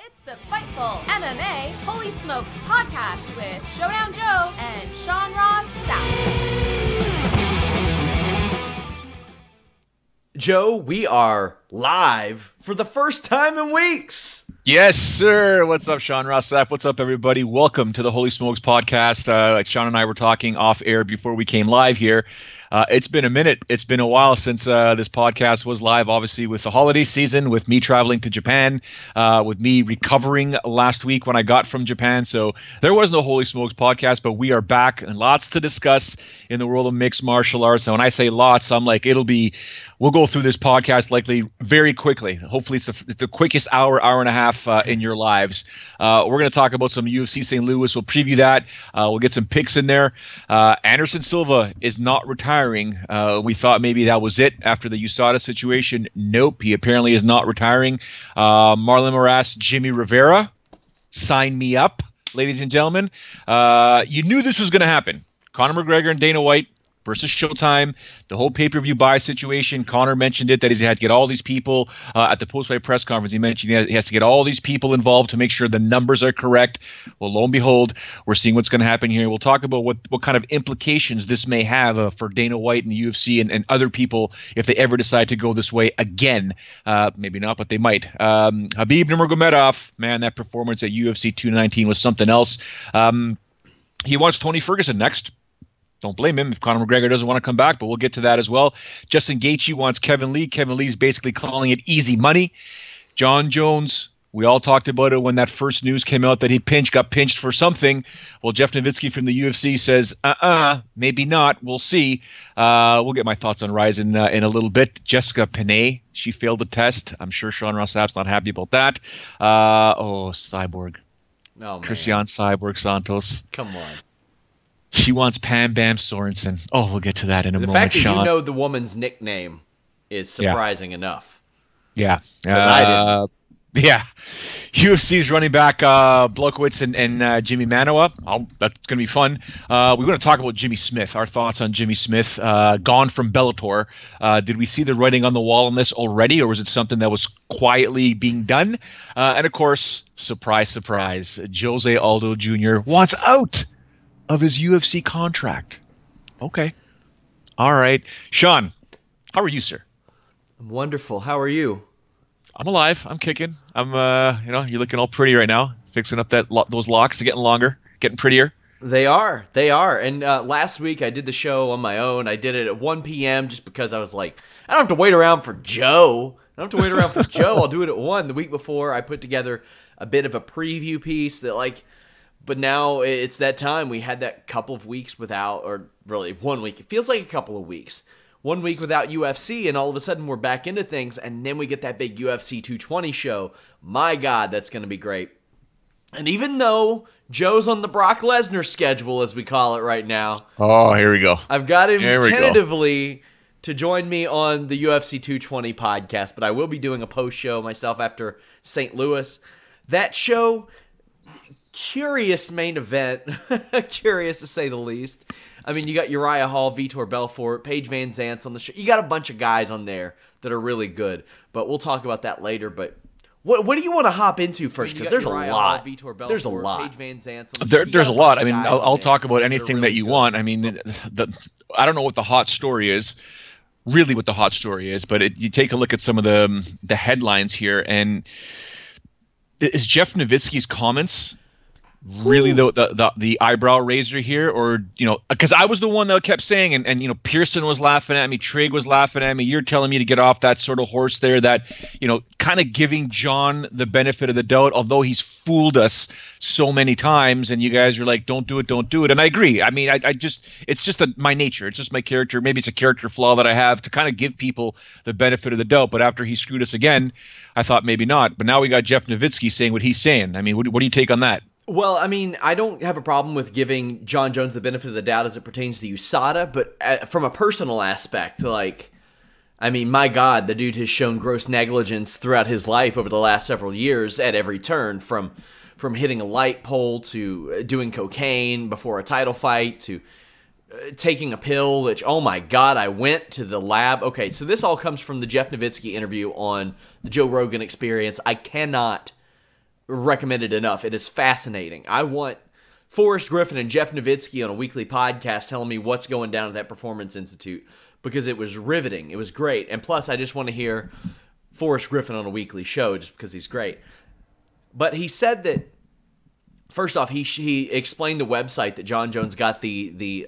It's the Fightful MMA Holy Smokes Podcast with Showdown Joe and Sean Ross Sapp. Joe, we are live for the first time in weeks. Yes, sir. What's up, Sean Ross Sapp? What's up, everybody? Welcome to the Holy Smokes Podcast. Sean and I were talking off air before we came live here. It's been a minute. It's been a while since this podcast was live, obviously, with the holiday season, with me traveling to Japan, with me recovering last week when I got from Japan. So there was no Holy Smokes Podcast, but we are back and lots to discuss in the world of mixed martial arts. And when I say lots, I'm like, we'll go through this podcast likely very quickly. Hopefully it's the quickest hour and a half in your lives. We're going to talk about some UFC St. Louis. We'll preview that. We'll get some picks in there. Anderson Silva is not retiring. We thought maybe that was it after the USADA situation. Nope, he apparently is not retiring. Marlon Moraes, Jimmie Rivera, sign me up, ladies and gentlemen. You knew this was going to happen. Conor McGregor and Dana White versus Showtime, the whole pay-per-view buy situation. Conor mentioned it, that he had to get all these people at the post-fight press conference. He mentioned he has to get all these people involved to make sure the numbers are correct. Well, lo and behold, we're seeing what's going to happen here. We'll talk about what kind of implications this may have for Dana White and the UFC and other people if they ever decide to go this way again. Maybe not, but they might. Khabib Nurmagomedov, man, that performance at UFC 219 was something else. He wants Tony Ferguson next. Don't blame him if Conor McGregor doesn't want to come back, but we'll get to that as well. Justin Gaethje wants Kevin Lee. Kevin Lee's basically calling it easy money. John Jones, we all talked about it when that first news came out that he got pinched for something. Well, Jeff Novitzky from the UFC says, maybe not. We'll see. We'll get my thoughts on Rizin in a little bit. Jessica Penne, she failed the test. I'm sure Sean Ross Sapp's not happy about that. Cyborg. Oh, man. Christian Cyborg Santos. Come on. She wants Pam Sorensen. Oh, we'll get to that in a moment, fact that Sean. you know the woman's nickname is surprising enough. Yeah. I didn't. Yeah. UFC's running back Blachowicz and Jimmie Manuwa. That's going to be fun. We're going to talk about Jimmy Smith, our thoughts on Jimmy Smith, gone from Bellator. Did we see the writing on the wall on this already, or was it something that was quietly being done? And, of course, surprise, surprise, Jose Aldo Jr. wants out of his UFC contract. Okay. All right. Sean, how are you, sir? I'm wonderful. How are you? I'm alive. I'm kicking. I'm, you're looking all pretty right now. Fixing up those locks are getting longer, getting prettier. They are. And last week I did the show on my own. I did it at 1 p.m. just because I was like, I don't have to wait around for Joe. I'll do it at 1. The week before I put together a bit of a preview piece that but now it's that time. We had that couple of weeks without, or really 1 week. It feels like a couple of weeks. 1 week without UFC, and all of a sudden we're back into things, and then we get that big UFC 220 show. My God, that's going to be great. And even though Joe's on the Brock Lesnar schedule, as we call it right now. Oh, here we go. I've got him tentatively to join me on the UFC 220 podcast, but I will be doing a post show myself after St. Louis. That show, curious main event, curious to say the least. I mean, you got Uriah Hall, Vitor Belfort, Paige Van Zant's on the show. You got a bunch of guys on there that are really good, but we'll talk about that later. But what do you want to hop into first? Because there's a lot. There's a lot. There's a lot. I mean, I'll talk about anything that you want. I mean, I don't know what the hot story is, really what the hot story is, but you take a look at some of the headlines here, and is Jeff Novitzky's comments really the eyebrow raiser here? Or, because I was the one that kept saying, and Pearson was laughing at me, Trigg was laughing at me, you're telling me to get off that sort of horse there, that, kind of giving John the benefit of the doubt, although he's fooled us so many times, and you guys are like, don't do it. And I agree. I mean, it's just my nature. It's just my character. Maybe it's a character flaw that I have to kind of give people the benefit of the doubt. But after he screwed us again, I thought maybe not. But now we got Jeff Novitzky saying what he's saying. I mean, what do you take on that? Well, I mean, I don't have a problem with giving John Jones the benefit of the doubt as it pertains to USADA, but from a personal aspect, I mean, my God, the dude has shown gross negligence throughout his life over the last several years at every turn, from hitting a light pole to doing cocaine before a title fight to taking a pill, which, oh my God, I went to the lab. Okay, so this all comes from the Jeff Novitzky interview on the Joe Rogan Experience. I cannot recommend it enough. It is fascinating. I want Forrest Griffin and Jeff Novitzky on a weekly podcast telling me what's going down at that Performance Institute, because it was riveting. It was great. And plus, I just want to hear Forrest Griffin on a weekly show just because he's great. But he said that, first off, he explained the website that Jon Jones got the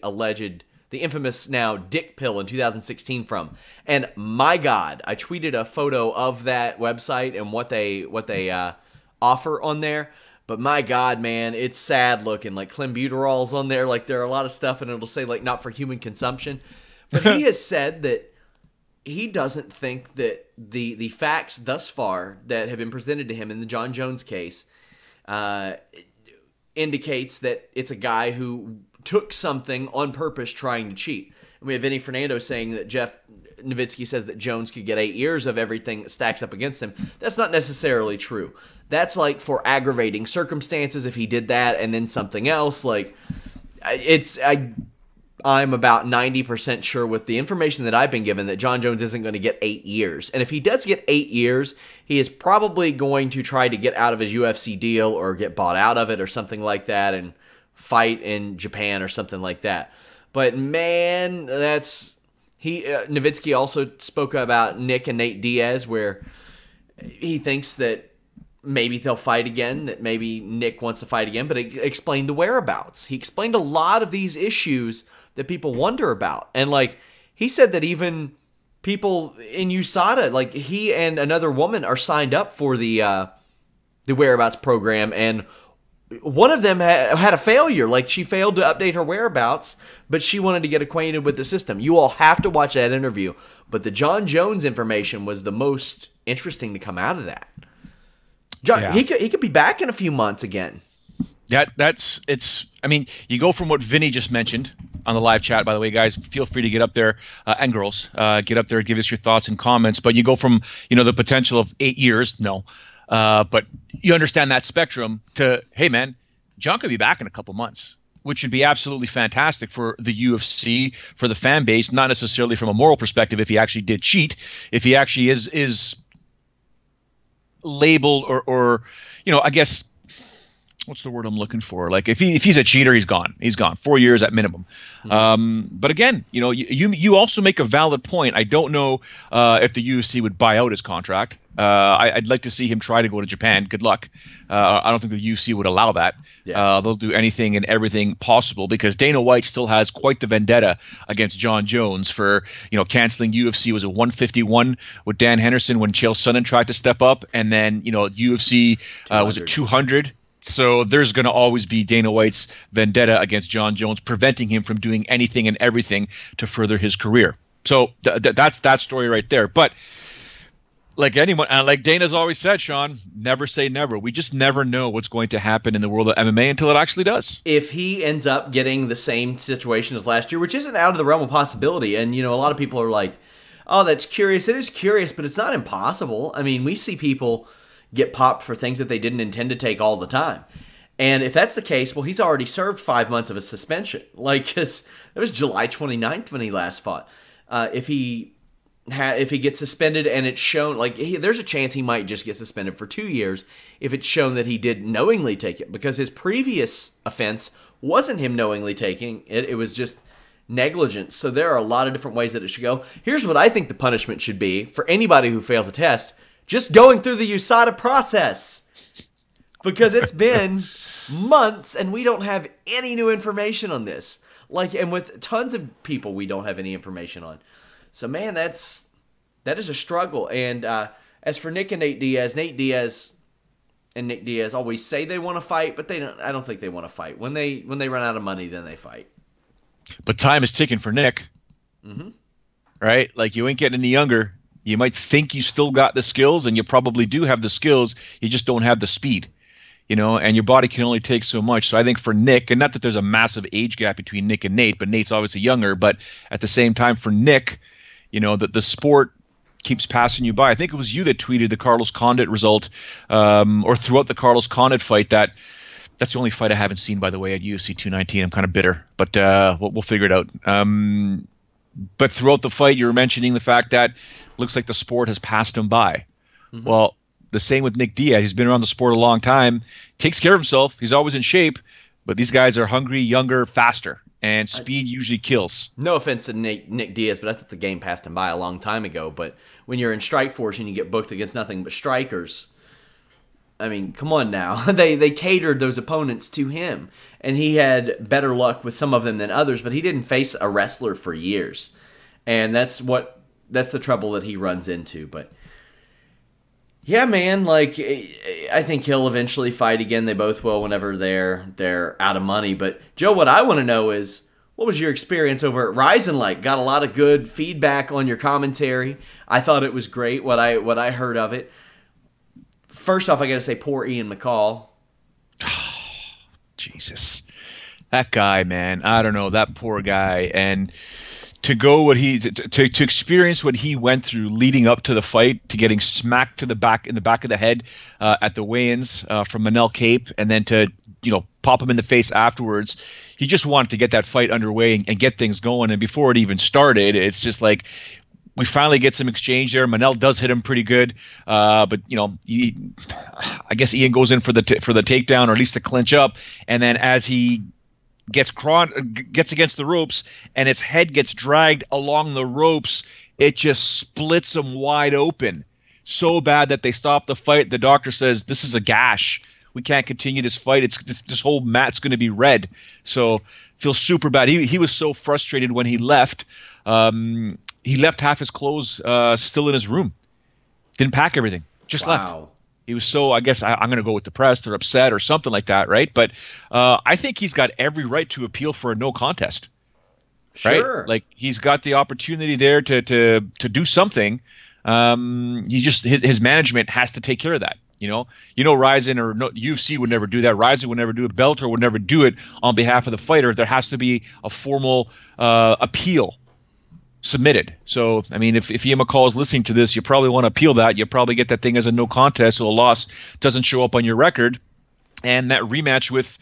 infamous now dick pill in 2016 from. And my God, I tweeted a photo of that website and what they offer on there. But my God, man, it's sad looking. Like clenbuterol's on there. Like there are a lot of stuff, and it'll say like not for human consumption. But he has said that he doesn't think that the facts thus far that have been presented to him in the Jon Jones case indicates that it's a guy who took something on purpose trying to cheat. And we have Vinny Fernando saying that Jeff Novitzky says that Jones could get 8 years of everything that stacks up against him. That's not necessarily true. That's like for aggravating circumstances if he did that and then something else. Like I'm about 90% sure with the information that I've been given that Jon Jones isn't going to get 8 years. And if he does get 8 years, he is probably going to try to get out of his UFC deal or get bought out of it or something like that and fight in Japan or something like that. But man, Novitzky also spoke about Nick and Nate Diaz, where he thinks that maybe they'll fight again, that maybe Nick wants to fight again, but he explained the whereabouts. He explained a lot of these issues that people wonder about. And like he said that even people in USADA, like he and another woman are signed up for the whereabouts program, and one of them had a failure. Like she failed to update her whereabouts, but she wanted to get acquainted with the system. You all have to watch that interview. But the Jon Jones information was the most interesting to come out of that. He could be back in a few months again. I mean, you go from what Vinny just mentioned on the live chat, by the way, guys, feel free to get up there, and girls, get up there, give us your thoughts and comments. But you go from, the potential of 8 years, but you understand that spectrum to, hey, man, Jon could be back in a couple months, which would be absolutely fantastic for the UFC, for the fan base, not necessarily from a moral perspective if he actually did cheat, if he actually is labeled or I guess, what's the word I'm looking for? Like if he's a cheater, he's gone. He's gone. 4 years at minimum. But again, you also make a valid point. I don't know if the UFC would buy out his contract. I'd like to see him try to go to Japan. Good luck. I don't think the UFC would allow that. Yeah. They'll do anything and everything possible because Dana White still has quite the vendetta against Jon Jones for canceling UFC. Was a 151 with Dan Henderson when Chael Sonnen tried to step up, and then UFC was it 200. So there's going to always be Dana White's vendetta against Jon Jones, preventing him from doing anything and everything to further his career. So that's that story right there. But like anyone, like Dana's always said, Sean, never say never. We just never know what's going to happen in the world of MMA until it actually does. If he ends up getting the same situation as last year, which isn't out of the realm of possibility, and a lot of people are like, oh, that's curious. It is curious, but it's not impossible. I mean, we see people get popped for things that they didn't intend to take all the time. And if that's the case, well, he's already served 5 months of a suspension. Like, it was July 29th when he last fought. If he gets suspended and it's shown, like, there's a chance he might just get suspended for 2 years if it's shown that he did knowingly take it, because his previous offense wasn't him knowingly taking it. It was just negligence. So there are a lot of different ways that it should go. Here's what I think the punishment should be for anybody who fails a test: just going through the USADA process, because it's been months and we don't have any new information on this. Like, and with tons of people we don't have any information on. So man, that is a struggle. And as for Nick and Nate Diaz and Nick Diaz always say they want to fight, but I don't think they want to fight. When they run out of money, then they fight. But time is ticking for Nick. Mm-hmm. Right? Like, you ain't getting any younger. You might think you still got the skills, and you probably do have the skills. You just don't have the speed, and your body can only take so much. So I think for Nick, and not that there's a massive age gap between Nick and Nate, but Nate's obviously younger. But at the same time, for Nick, that the sport keeps passing you by. I think it was you that tweeted the Carlos Condit result, or throughout the Carlos Condit fight. That's the only fight I haven't seen, by the way, at UFC 219. I'm kind of bitter, but we'll figure it out. But throughout the fight, you were mentioning the fact that looks like the sport has passed him by. Mm-hmm. Well, the same with Nick Diaz. He's been around the sport a long time, takes care of himself. He's always in shape, but these guys are hungry, younger, faster, and speed usually kills. No offense to Nick Diaz, but I thought the game passed him by a long time ago. But when you're in Strikeforce and you get booked against nothing but strikers, I mean, come on now. They catered those opponents to him, and he had better luck with some of them than others, but he didn't face a wrestler for years. And that's the trouble that he runs into. But yeah, man, like, I think he'll eventually fight again. They both will whenever they're out of money. But Joe, what I want to know is, what was your experience over at Rizin like? Got a lot of good feedback on your commentary. I thought it was great what I heard of it. First off, I got to say, poor Ian McCall. Jesus, that guy, man. I don't know, that poor guy. And to go to experience what he went through leading up to the fight, to getting smacked in the back of the head at the weigh-ins from Manel Cape, and then to pop him in the face afterwards. He just wanted to get that fight underway and get things going. And before it even started, it's just like we finally get some exchange there. Manel does hit him pretty good, but I guess Ian goes in for the takedown, or at least the clinch up, and then as he gets against the ropes and his head gets dragged along the ropes, it just splits him wide open so bad that they stop the fight. The doctor says, "This is a gash. We can't continue this fight. This whole mat's going to be red." So feels super bad. He was so frustrated when he left. He left half his clothes still in his room. Didn't pack everything. Just left. He was so, I guess I'm going to go with depressed or upset or something like that, right? But I think he's got every right to appeal for a no contest. Sure. Right? Like, he's got the opportunity there to do something. His management has to take care of that. Rizin or UFC would never do that. Rizin would never do it. Bellator would never do it on behalf of the fighter. There has to be a formal appeal submitted. So, I mean, if Ian McCall is listening to this, you probably want to appeal that. You probably get that thing as a no contest, so a loss doesn't show up on your record. And that rematch with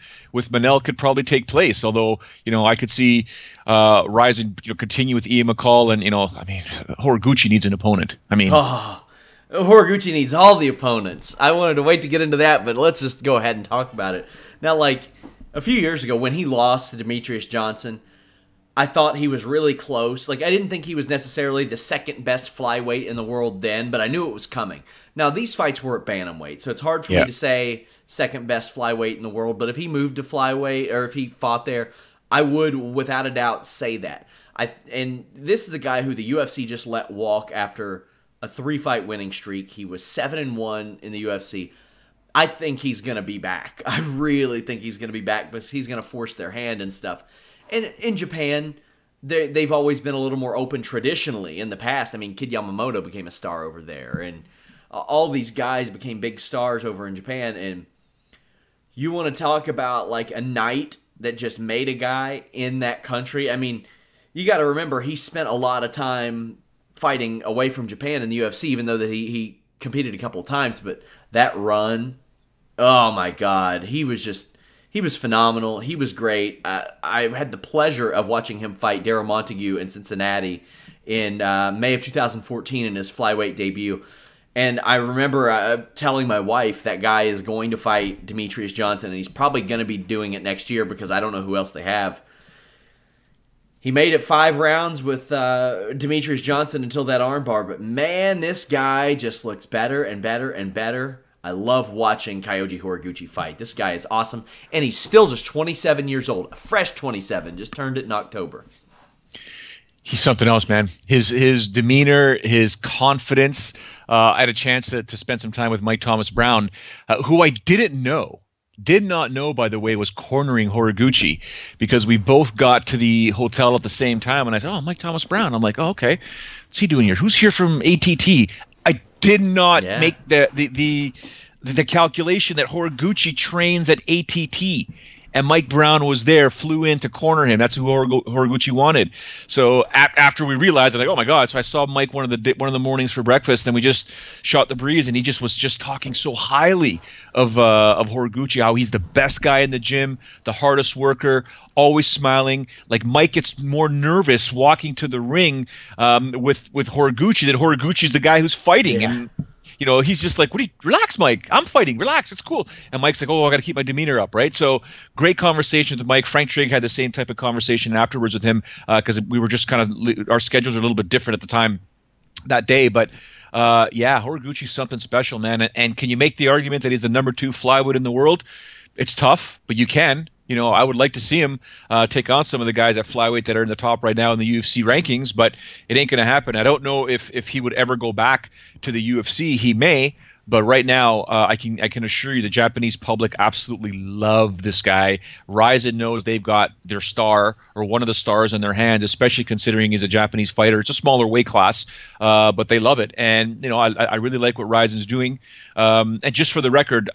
Manel could probably take place. Although, I could see Rizin continue with Ian McCall, and Horiguchi needs an opponent. Horiguchi needs all the opponents. I wanted to wait to get into that, but let's just go ahead and talk about it. Now, like, a few years ago when he lost to Demetrius Johnson, I thought he was really close. Like, I didn't think he was necessarily the second best flyweight in the world then, but I knew it was coming. Now, these fights were at bantamweight, so it's hard for me to say second best flyweight in the world, but if he moved to flyweight or if he fought there, I would, without a doubt, say that. And this is a guy who the UFC just let walk after a 3-fight winning streak. He was 7-1 in the UFC. I think he's going to be back. I really think he's going to be back because he's going to force their hand and stuff. And in Japan, they've always been a little more open traditionally in the past. I mean, Kid Yamamoto became a star over there, and all these guys became big stars over in Japan. And you want to talk about like a night that just made a guy in that country? I mean, you got to remember he spent a lot of time fighting away from Japan in the UFC, even though that he competed a couple of times. But that run, oh my God, he was phenomenal. He was great. I had the pleasure of watching him fight Daryl Montague in Cincinnati in May of 2014 in his flyweight debut. And I remember telling my wife that guy is going to fight Demetrius Johnson, and he's probably going to be doing it next year because I don't know who else they have. He made it 5 rounds with Demetrius Johnson until that armbar, but man, this guy just looks better and better and better. I love watching Kyoji Horiguchi fight. This guy is awesome, and he's still just 27 years old, a fresh 27, just turned it in October. He's something else, man. His demeanor, his confidence. I had a chance to spend some time with Mike Thomas Brown, who I did not know, by the way, was cornering Horiguchi, because we both got to the hotel at the same time, and I said, "Oh, Mike Thomas Brown." I'm like, "Oh, okay. What's he doing here? Who's here from ATT?" I did not make the calculation that Horiguchi trains at ATT, and Mike Brown was there, flew in to corner him. That's who Horiguchi wanted. So after we realized, I'm like, oh my God! So I saw Mike one of the mornings for breakfast, and we just shot the breeze, and he was just talking so highly of Horiguchi, how he's the best guy in the gym, the hardest worker, always smiling. Like, Mike gets more nervous walking to the ring with Horiguchi, that Horiguchi's the guy who's fighting. Yeah. And he's just like, relax, Mike. I'm fighting. Relax. It's cool. And Mike's like, oh, I got to keep my demeanor up, right? So great conversation with Mike. Frank Trigg had the same type of conversation afterwards with him because we were just our schedules are a little bit different at the time that day. But Horiguchi's something special, man. And can you make the argument that he's the number 2 flyweight in the world? It's tough, but you can. I would like to see him take on some of the guys at flyweight that are in the top right now in the UFC rankings, but it ain't going to happen. I don't know if he would ever go back to the UFC. He may, but right now I can assure you the Japanese public absolutely love this guy. Rizin knows they've got their star or one of the stars in their hands, especially considering he's a Japanese fighter. It's a smaller weight class, but they love it. And I really like what Rizin's doing. And just for the record,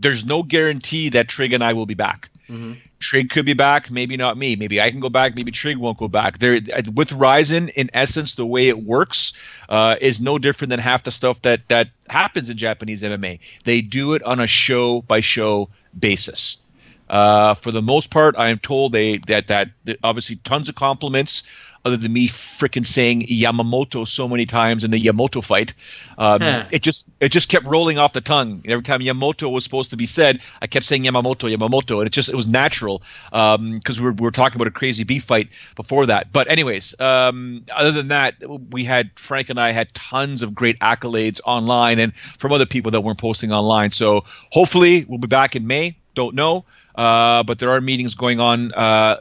there's no guarantee that Trigg and I will be back. Mm-hmm. Trigg could be back, maybe not me. Maybe I can go back, maybe Trigg won't go back. With Rizin, in essence, the way it works is no different than half the stuff that happens in Japanese MMA. They do it on a show-by-show basis. For the most part, I am told that obviously tons of compliments, other than me freaking saying Yamamoto so many times in the Yamamoto fight. It just kept rolling off the tongue. Every time Yamamoto was supposed to be said, I kept saying Yamamoto, and it was natural because we were talking about a crazy beef fight before that. But anyways, other than that, Frank and I had tons of great accolades online and from other people that weren't posting online. So hopefully we'll be back in May. Don't know. But there are meetings going on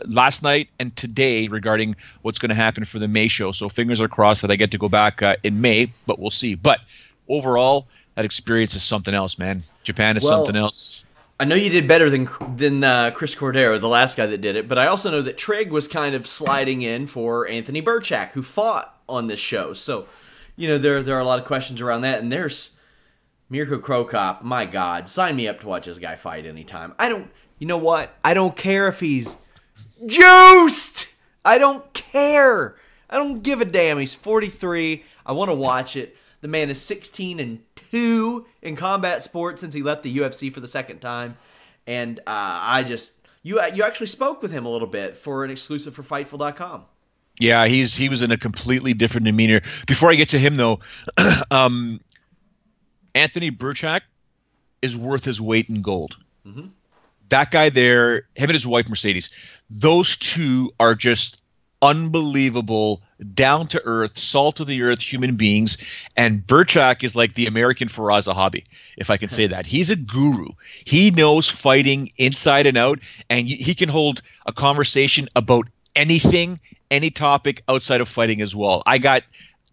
last night and today regarding what's going to happen for the May show. So fingers are crossed that I get to go back in May, but we'll see. But overall, that experience is something else, man. Japan is something else. I know you did better than Chris Cordero, the last guy that did it, but I also know that Trigg was kind of sliding in for Anthony Burchak, who fought on this show. So, there are a lot of questions around that. And there's Mirko Cro Cop. My God, sign me up to watch this guy fight anytime. You know what? I don't care if he's juiced. I don't care. I don't give a damn. He's 43. I want to watch it. The man is 16-2 in combat sports since he left the UFC for the second time. And you actually spoke with him a little bit for an exclusive for Fightful.com. Yeah, he was in a completely different demeanor. Before I get to him, though, Anthony Burchak is worth his weight in gold. Mm-hmm. That guy there, him and his wife Mercedes, those two are just unbelievable, down-to-earth, salt-of-the-earth human beings. And Burchak is like the American Faraz Zahabi, if I can say that. He's a guru. He knows fighting inside and out, and he can hold a conversation about anything, any topic outside of fighting as well. I got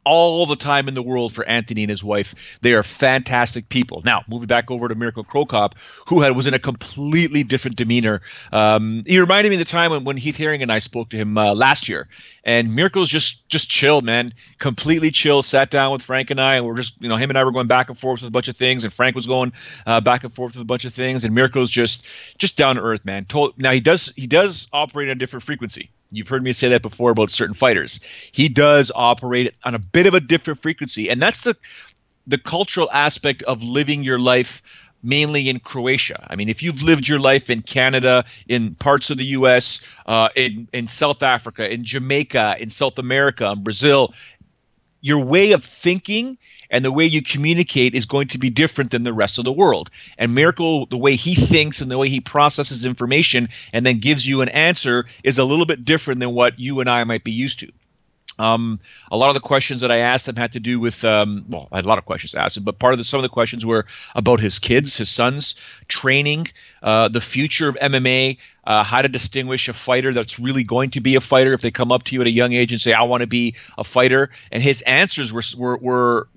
all the time in the world for Anthony and his wife. They are fantastic people. Now, moving back over to Mirko Cro Cop, who was in a completely different demeanor. He reminded me of the time when Heath Herring and I spoke to him last year. And Mirko's just chilled, man. Completely chilled. Sat down with Frank and I, and we're just, him and I were going back and forth with a bunch of things, and Frank was going back and forth with a bunch of things, and Mirko's just down to earth, man. Now he does operate on a different frequency. You've heard me say that before about certain fighters. He does operate on a bit of a different frequency, and that's the cultural aspect of living your life mainly in Croatia. I mean, if you've lived your life in Canada, in parts of the U.S., in South Africa, in Jamaica, in South America, in Brazil, your way of thinking and the way you communicate is going to be different than the rest of the world. And Mirko, the way he thinks and the way he processes information and then gives you an answer is a little bit different than what you and I might be used to. A lot of the questions that I asked him had to do with, I had a lot of questions to ask him, but some of the questions were about his kids, his sons, training, the future of MMA, how to distinguish a fighter that's really going to be a fighter if they come up to you at a young age and say, I want to be a fighter. And his answers were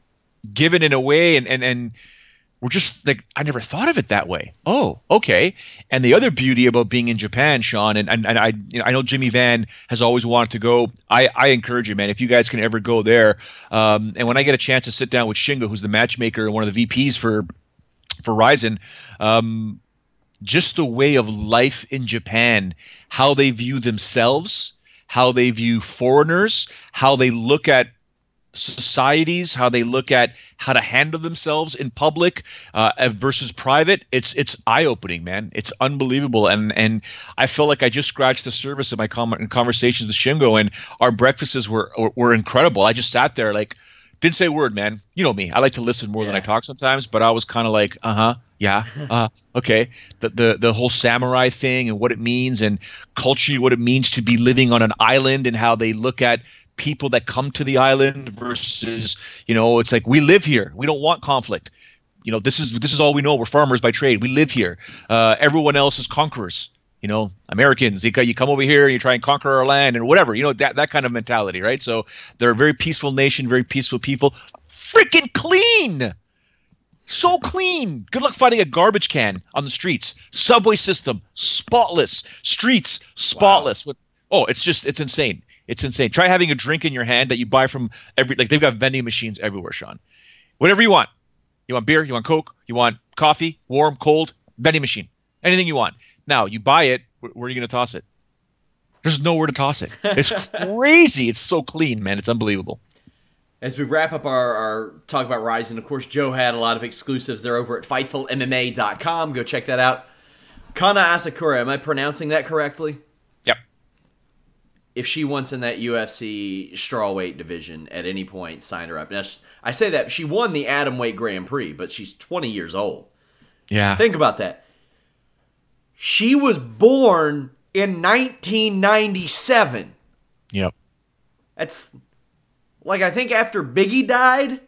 given in a way and we're just like, I never thought of it that way. Oh, okay. And the other beauty about being in Japan, Sean, and I know Jimmy Van has always wanted to go. I encourage you, man, if you guys can ever go there. And when I get a chance to sit down with Shingo, who's the matchmaker and one of the VPs for Rizin, just the way of life in Japan, how they view themselves, how they view foreigners, how they look at societies, how they look at how to handle themselves in public versus private, it's eye-opening, man. It's unbelievable, and I felt like I just scratched the surface of my conversations with Shingo, and our breakfasts were incredible. I just sat there like Didn't say a word, man. You know me. I like to listen more than I talk sometimes, but I was kind of like, okay. The whole samurai thing and what it means, and culturally what it means to be living on an island, and how they look at people that come to the island versus, it's like, we live here. We don't want conflict. This is all we know. We're farmers by trade. We live here. Everyone else is conquerors. Americans, you come over here and you try and conquer our land and whatever, that kind of mentality, right? So they're a very peaceful nation, very peaceful people, freaking clean. So clean. Good luck finding a garbage can on the streets. Subway system, spotless. Streets, spotless. Wow. It's insane. It's insane. Try having a drink in your hand that you buy from they've got vending machines everywhere, Sean. Whatever you want. You want beer, you want Coke, you want coffee, warm, cold, vending machine. Anything you want. Now, you buy it, where are you going to toss it? There's nowhere to toss it. It's crazy. It's so clean, man. It's unbelievable. As we wrap up our talk about Rizin, of course, Joe had a lot of exclusives. They're over at FightfulMMA.com. Go check that out. Kana Asakura, am I pronouncing that correctly? Yep. If she wants in that UFC strawweight division at any point, sign her up. Now, I say that. She won the Atomweight Grand Prix, but she's 20 years old. Yeah. Think about that. She was born in 1997. Yep. That's like, I think after Biggie died.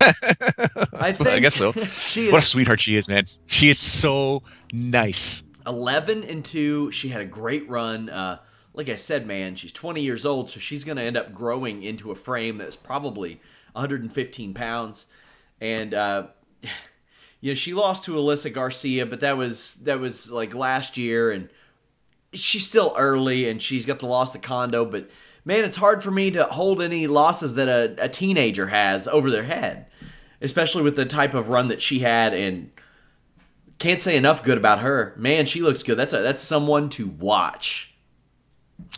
I guess so. What a sweetheart she is, man. She is so nice. 11-2. She had a great run. Like I said, man, she's 20 years old, so she's going to end up growing into a frame that's probably 115 pounds. And she lost to Alyssa Garcia, but that was like last year, and she's still early, and she's got the loss to Kondo. But man, it's hard for me to hold any losses that a teenager has over their head, especially with the type of run that she had. And can't say enough good about her. Man, she looks good. That's someone to watch.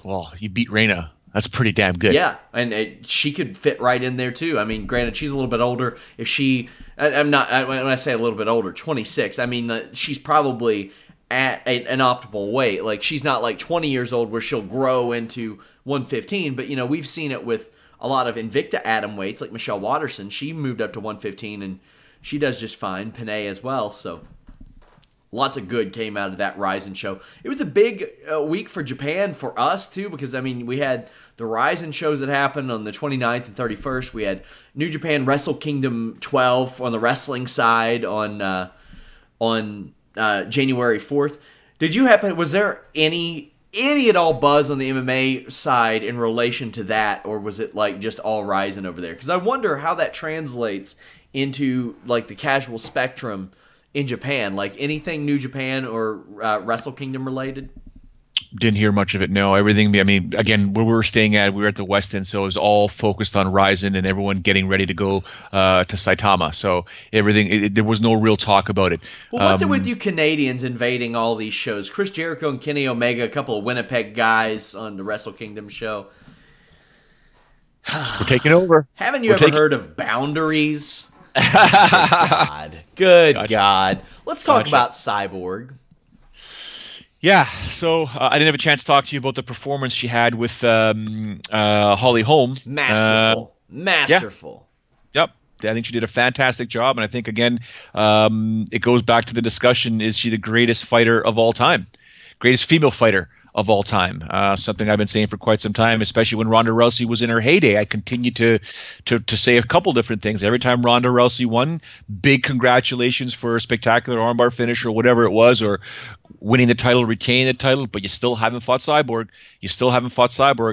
Well, you beat Reina. That's pretty damn good. Yeah, and she could fit right in there too. I mean, granted, she's a little bit older. When I say a little bit older, 26. I mean, she's probably at an optimal weight. Like, she's not like 20 years old where she'll grow into 115. But we've seen it with a lot of Invicta atom weights, like Michelle Watterson. She moved up to 115, and she does just fine. Penne as well. So lots of good came out of that Rizin show. It was a big week for Japan for us, too, because, I mean, we had the Rizin shows that happened on the 29th and 31st. We had New Japan Wrestle Kingdom 12 on the wrestling side on January 4th. Was there any at all buzz on the MMA side in relation to that, or was it like just all Rizin over there? Because I wonder how that translates into like the casual spectrum in Japan, like anything New Japan or Wrestle Kingdom related? Didn't hear much of it. No, everything. I mean, again, where we were staying at, we were at the West End, so it was all focused on Rizin and everyone getting ready to go to Saitama. So everything, there was no real talk about it. Well, what's it with you Canadians invading all these shows? Chris Jericho and Kenny Omega, a couple of Winnipeg guys on the Wrestle Kingdom show. We're taking over. Haven't you ever heard of boundaries? Good God. Let's talk about Cyborg. Yeah, so I didn't have a chance to talk to you about the performance she had with Holly Holm. Masterful. Yeah. Yep. I think she did a fantastic job, and I think, again, it goes back to the discussion, is she the greatest fighter of all time? Greatest female fighter of all time. Something I've been saying for quite some time, especially when Ronda Rousey was in her heyday. I continue to say a couple different things. Every time Ronda Rousey won, big congratulations for a spectacular armbar finish or whatever it was, or winning the title, retaining the title, but you still haven't fought Cyborg.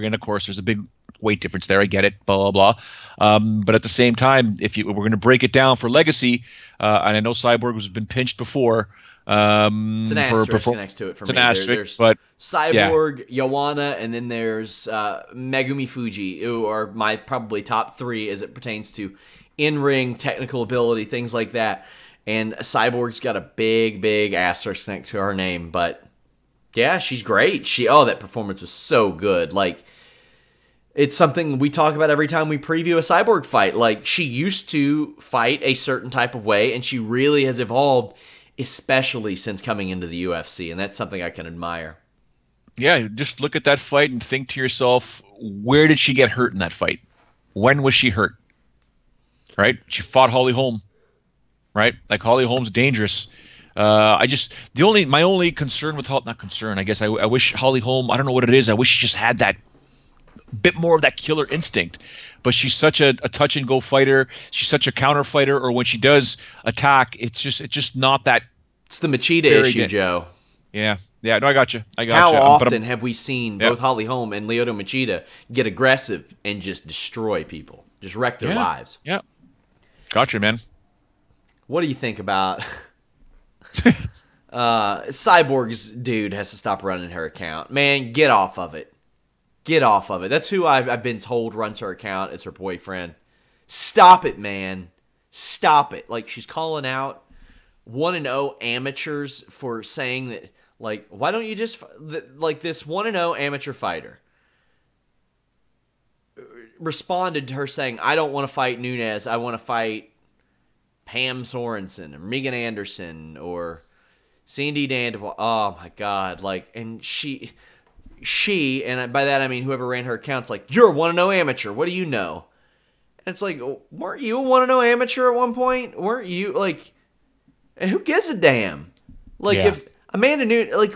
And of course, there's a big weight difference there. I get it, blah, blah, blah. But at the same time, we're going to break it down for legacy, and I know Cyborg has been pinched before, it's an asterisk next to it for me. It's an asterisk, but Cyborg, Joanna, and then there's Megumi Fuji, who are my probably top three as it pertains to in-ring technical ability, things like that. And Cyborg's got a big, big asterisk next to her name, but yeah, she's great. That performance was so good. Like, it's something we talk about every time we preview a Cyborg fight. Like, she used to fight a certain type of way, and she really has evolved, especially since coming into the UFC, and that's something I can admire. Yeah, just look at that fight and think to yourself, where did she get hurt in that fight? when was she hurt? Right? She fought Holly Holm. Right? Like Holly Holm's dangerous. My only concern with not concern, I guess I wish Holly Holm, I don't know what it is. I wish she just had that bit more of that killer instinct. But she's such a touch and go fighter. She's such a counter fighter, or when she does attack, it's just not that. It's the Machida issue, Joe. Yeah. Yeah, no, I got you. How often have we seen both Holly Holm and Lyoto Machida get aggressive and just destroy people, just wreck their lives? Yeah. Gotcha, man. What do you think about Cyborg's dude has to stop running her account? Man, get off of it. Get off of it. That's who I've been told runs her account. It's her boyfriend. Stop it, man. Stop it. Like, she's calling out 1-0 amateurs for saying that, like, why don't you just, like, this 1-0 amateur fighter responded to her saying, I don't want to fight Nunes. I want to fight Pam Sorensen or Megan Anderson or Cindy Dandois. Oh, my God. Like, and she, and by that I mean whoever ran her account's like, you're a 1-0 amateur. What do you know? And it's like, weren't you a 1-0 amateur at one point? Weren't you, like, and who gives a damn? Like, if Amanda Nunes, like,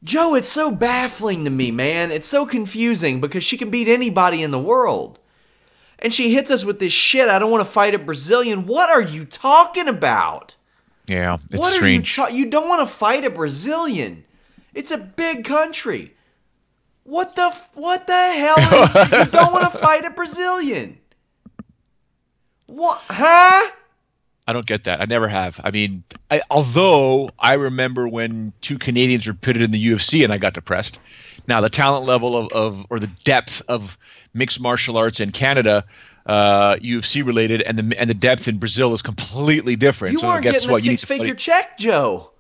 Joe, it's so baffling to me, man. It's so confusing because she can beat anybody in the world. And she hits us with this shit, I don't want to fight a Brazilian. What are you talking about? Yeah, it's strange. You don't want to fight a Brazilian. It's a big country. What the hell? You don't want to fight a Brazilian. What? Huh? I don't get that. I never have. I mean, although I remember when two Canadians were pitted in the UFC and I got depressed. Now, the talent level or the depth of mixed martial arts in Canada, UFC related, and the depth in Brazil is completely different. You aren't getting a six-figure check, Joe.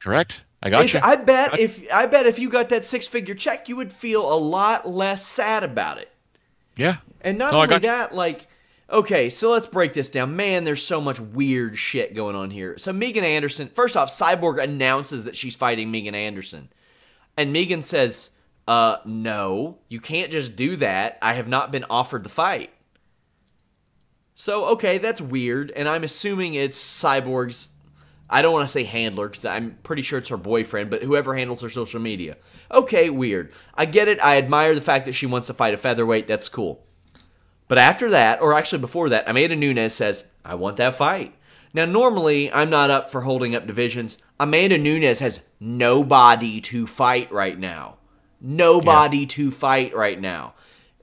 Correct. I got you. I bet if you got that six-figure check, you would feel a lot less sad about it. Yeah. And not only that, like, okay, so let's break this down. Man, there's so much weird shit going on here. So Megan Anderson, first off, Cyborg announces that she's fighting Megan Anderson. And Megan says, no, you can't just do that. I have not been offered the fight. So, okay, that's weird. And I'm assuming it's Cyborg's, I don't want to say handler, because I'm pretty sure it's her boyfriend, but whoever handles her social media. Okay, weird. I get it. I admire the fact that she wants to fight a featherweight. That's cool. But after that, or actually before that, Amanda Nunes says, I want that fight. Now, normally, I'm not up for holding up divisions. Amanda Nunes has nobody to fight right now. Nobody to fight right now.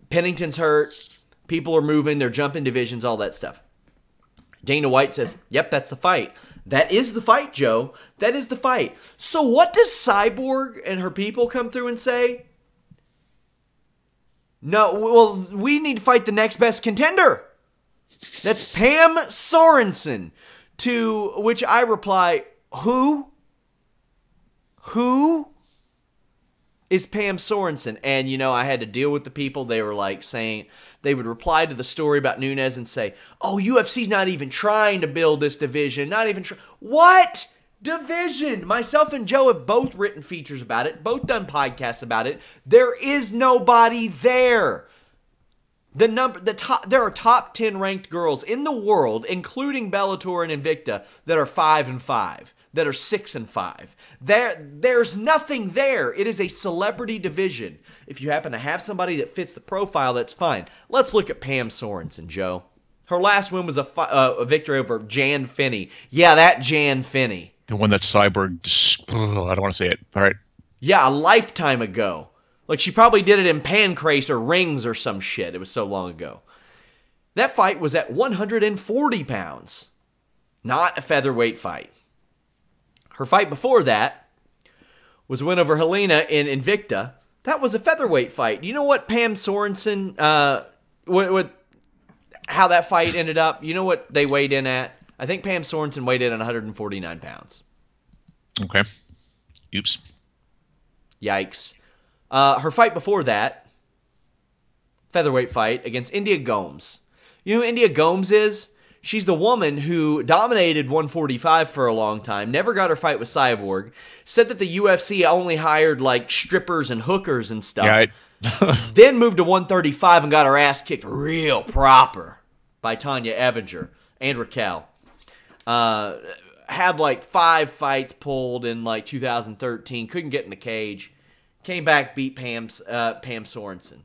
Pennington's hurt. People are moving. They're jumping divisions, all that stuff. Dana White says, yep, that's the fight. That is the fight, Joe. That is the fight. So what does Cyborg and her people come through and say? No, well, we need to fight the next best contender. That's Pam Sorensen. To which I reply, who? Who is Pam Sorensen? And, you know, I had to deal with the people. They were like saying, they would reply to the story about Nunes and say, oh, UFC's not even trying to build this division. Not even What division? Myself and Joe have both written features about it, both done podcasts about it. There is nobody there. There are top 10 ranked girls in the world, including Bellator and Invicta, that are 5-5, that are 6-5. There's nothing there. It is a celebrity division. If you happen to have somebody that fits the profile, that's fine. Let's look at Pam Sorensen, Joe. Her last win was a victory over Jan Finney. Yeah, that Jan Finney. The one that Cyborg, I don't want to say it. All right. Yeah, a lifetime ago. Like, she probably did it in pancrase or rings or some shit. It was so long ago. That fight was at 140 pounds. Not a featherweight fight. Her fight before that was a win over Helena in Invicta. That was a featherweight fight. You know what Pam Sorensen, how that fight ended up? You know what they weighed in at? I think Pam Sorensen weighed in at 149 pounds. Okay. Oops. Yikes. Her fight before that, featherweight fight against India Gomes. You know who India Gomes is? She's the woman who dominated 145 for a long time, never got her fight with Cyborg, said that the UFC only hired like strippers and hookers and stuff. Yeah, Then moved to 135 and got her ass kicked real proper by Tanya Evinger and Raquel. Had like 5 fights pulled in like 2013. Couldn't get in the cage. Came back, beat Pam Sorensen.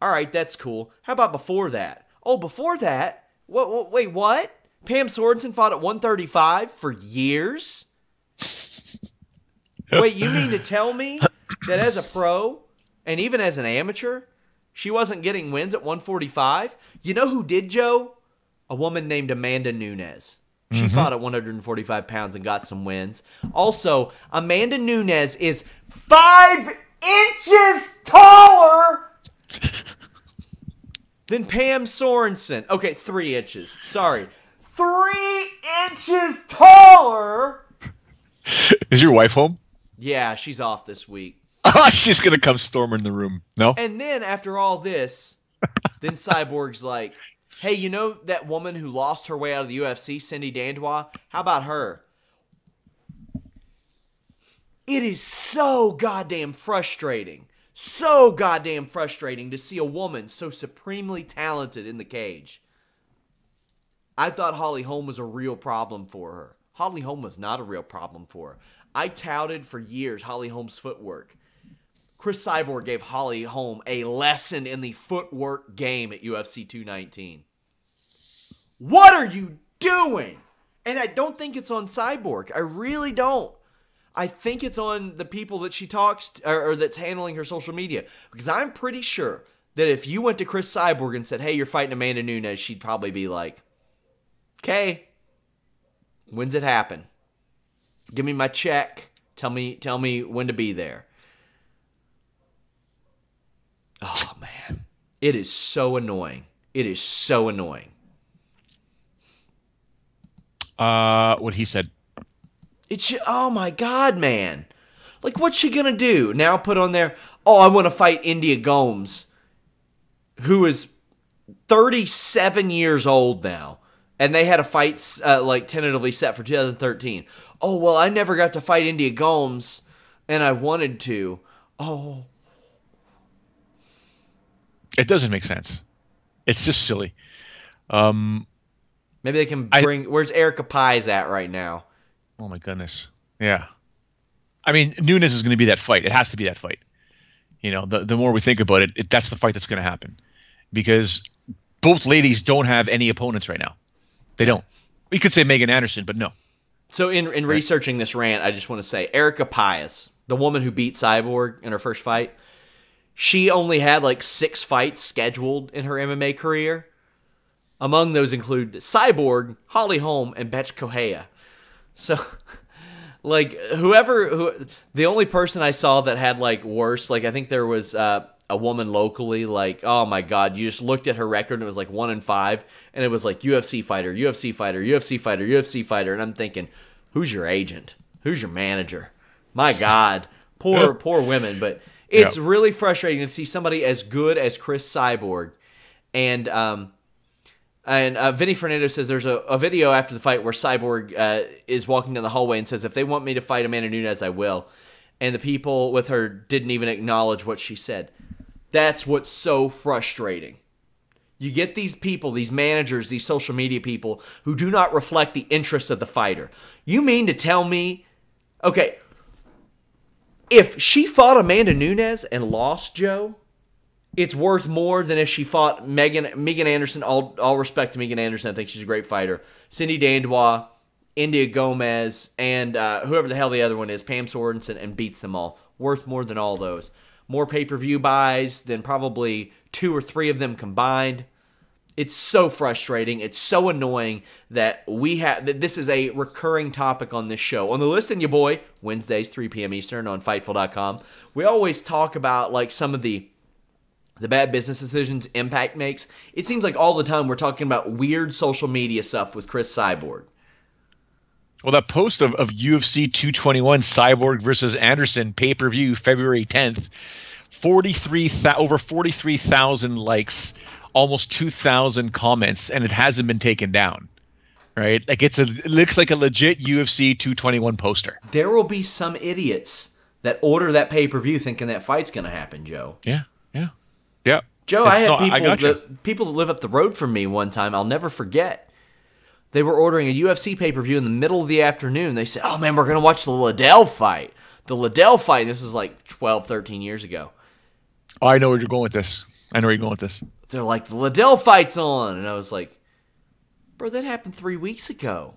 All right, that's cool. How about before that? Oh, before that? Wait, what? Pam Sorensen fought at 135 for years? Wait, you mean to tell me that as a pro and even as an amateur, she wasn't getting wins at 145? You know who did, Joe? A woman named Amanda Nunes. She fought at 145 pounds and got some wins. Also, Amanda Nunes is 5 inches taller than Pam Sorensen. Okay, 3 inches. Sorry. 3 inches taller. Is your wife home? Yeah, she's off this week. She's going to come storming the room. No? And then after all this, then Cyborg's like, hey, you know that woman who lost her way out of the UFC, Cindy Dandois? How about her? It is so goddamn frustrating. So goddamn frustrating to see a woman so supremely talented in the cage. I thought Holly Holm was a real problem for her. Holly Holm was not a real problem for her. I touted for years Holly Holm's footwork. Chris Cyborg gave Holly Holm a lesson in the footwork game at UFC 219. What are you doing? And I don't think it's on Cyborg. I really don't. I think it's on the people that she talks to, or that's handling her social media. Because I'm pretty sure that if you went to Chris Cyborg and said, hey, you're fighting Amanda Nunes, she'd probably be like, okay, when's it happen? Give me my check. Tell me when to be there. Oh, man. It is so annoying. It is so annoying. What he said. Oh my God, man. Like, what's she going to do? Now put on there, oh, I want to fight India Gomes, who is 37 years old now. And they had a fight like tentatively set for 2013. Oh, well, I never got to fight India Gomes, and I wanted to. Oh. It doesn't make sense. It's just silly. Maybe they can bring... where's Erica Pies at right now? Oh, my goodness. Yeah. I mean, Nunes is going to be that fight. It has to be that fight. You know, the more we think about it, that's the fight that's going to happen. Because both ladies don't have any opponents right now. They don't. We could say Megan Anderson, but no. So in researching this rant, I just want to say, Erica Pies, the woman who beat Cyborg in her first fight, she only had like 6 fights scheduled in her MMA career. Among those include Cyborg, Holly Holm, and Betch Kohea. So, like, the only person I saw that had, like, worse, like, I think there was a woman locally, like, oh, my God, you just looked at her record, and it was, like, 1-5, and it was, like, UFC fighter, UFC fighter, UFC fighter, UFC fighter, and I'm thinking, who's your agent? Who's your manager? My God. Poor women, but it's really frustrating to see somebody as good as Chris Cyborg, and Vinny Fernando says there's a video after the fight where Cyborg is walking down the hallway and says, if they want me to fight Amanda Nunes, I will. And the people with her didn't even acknowledge what she said. That's what's so frustrating. You get these people, these managers, these social media people who do not reflect the interests of the fighter. You mean to tell me, okay, if she fought Amanda Nunes and lost, Joe, it's worth more than if she fought Megan Anderson. All respect to Megan Anderson. I think she's a great fighter. Cindy Dandois, India Gomez, and whoever the hell the other one is, Pam Sorensen, and beats them all. Worth more than all those. More pay-per-view buys than probably 2 or 3 of them combined. It's so frustrating. It's so annoying that this is a recurring topic on this show. On the Listen Ya Boy, Wednesdays, 3 p.m. Eastern on Fightful.com, we always talk about like some of the bad business decisions Impact makes. It seems like all the time we're talking about weird social media stuff with Chris Cyborg. Well, that post of UFC 221 Cyborg versus Anderson pay-per-view February 10th, over 43,000 likes, almost 2,000 comments, and it hasn't been taken down. right? Like it looks like a legit UFC 221 poster. There will be some idiots that order that pay-per-view thinking that fight's going to happen, Joe. Yeah. Joe, I had people that live up the road from me one time. I'll never forget. They were ordering a UFC pay-per-view in the middle of the afternoon. They said, "Oh man, we're going to watch the Liddell fight." The Liddell fight. This is like 12, 13 years ago. Oh, I know where you're going with this. They're like, "The Liddell fight's on," and I was like, "Bro, that happened 3 weeks ago."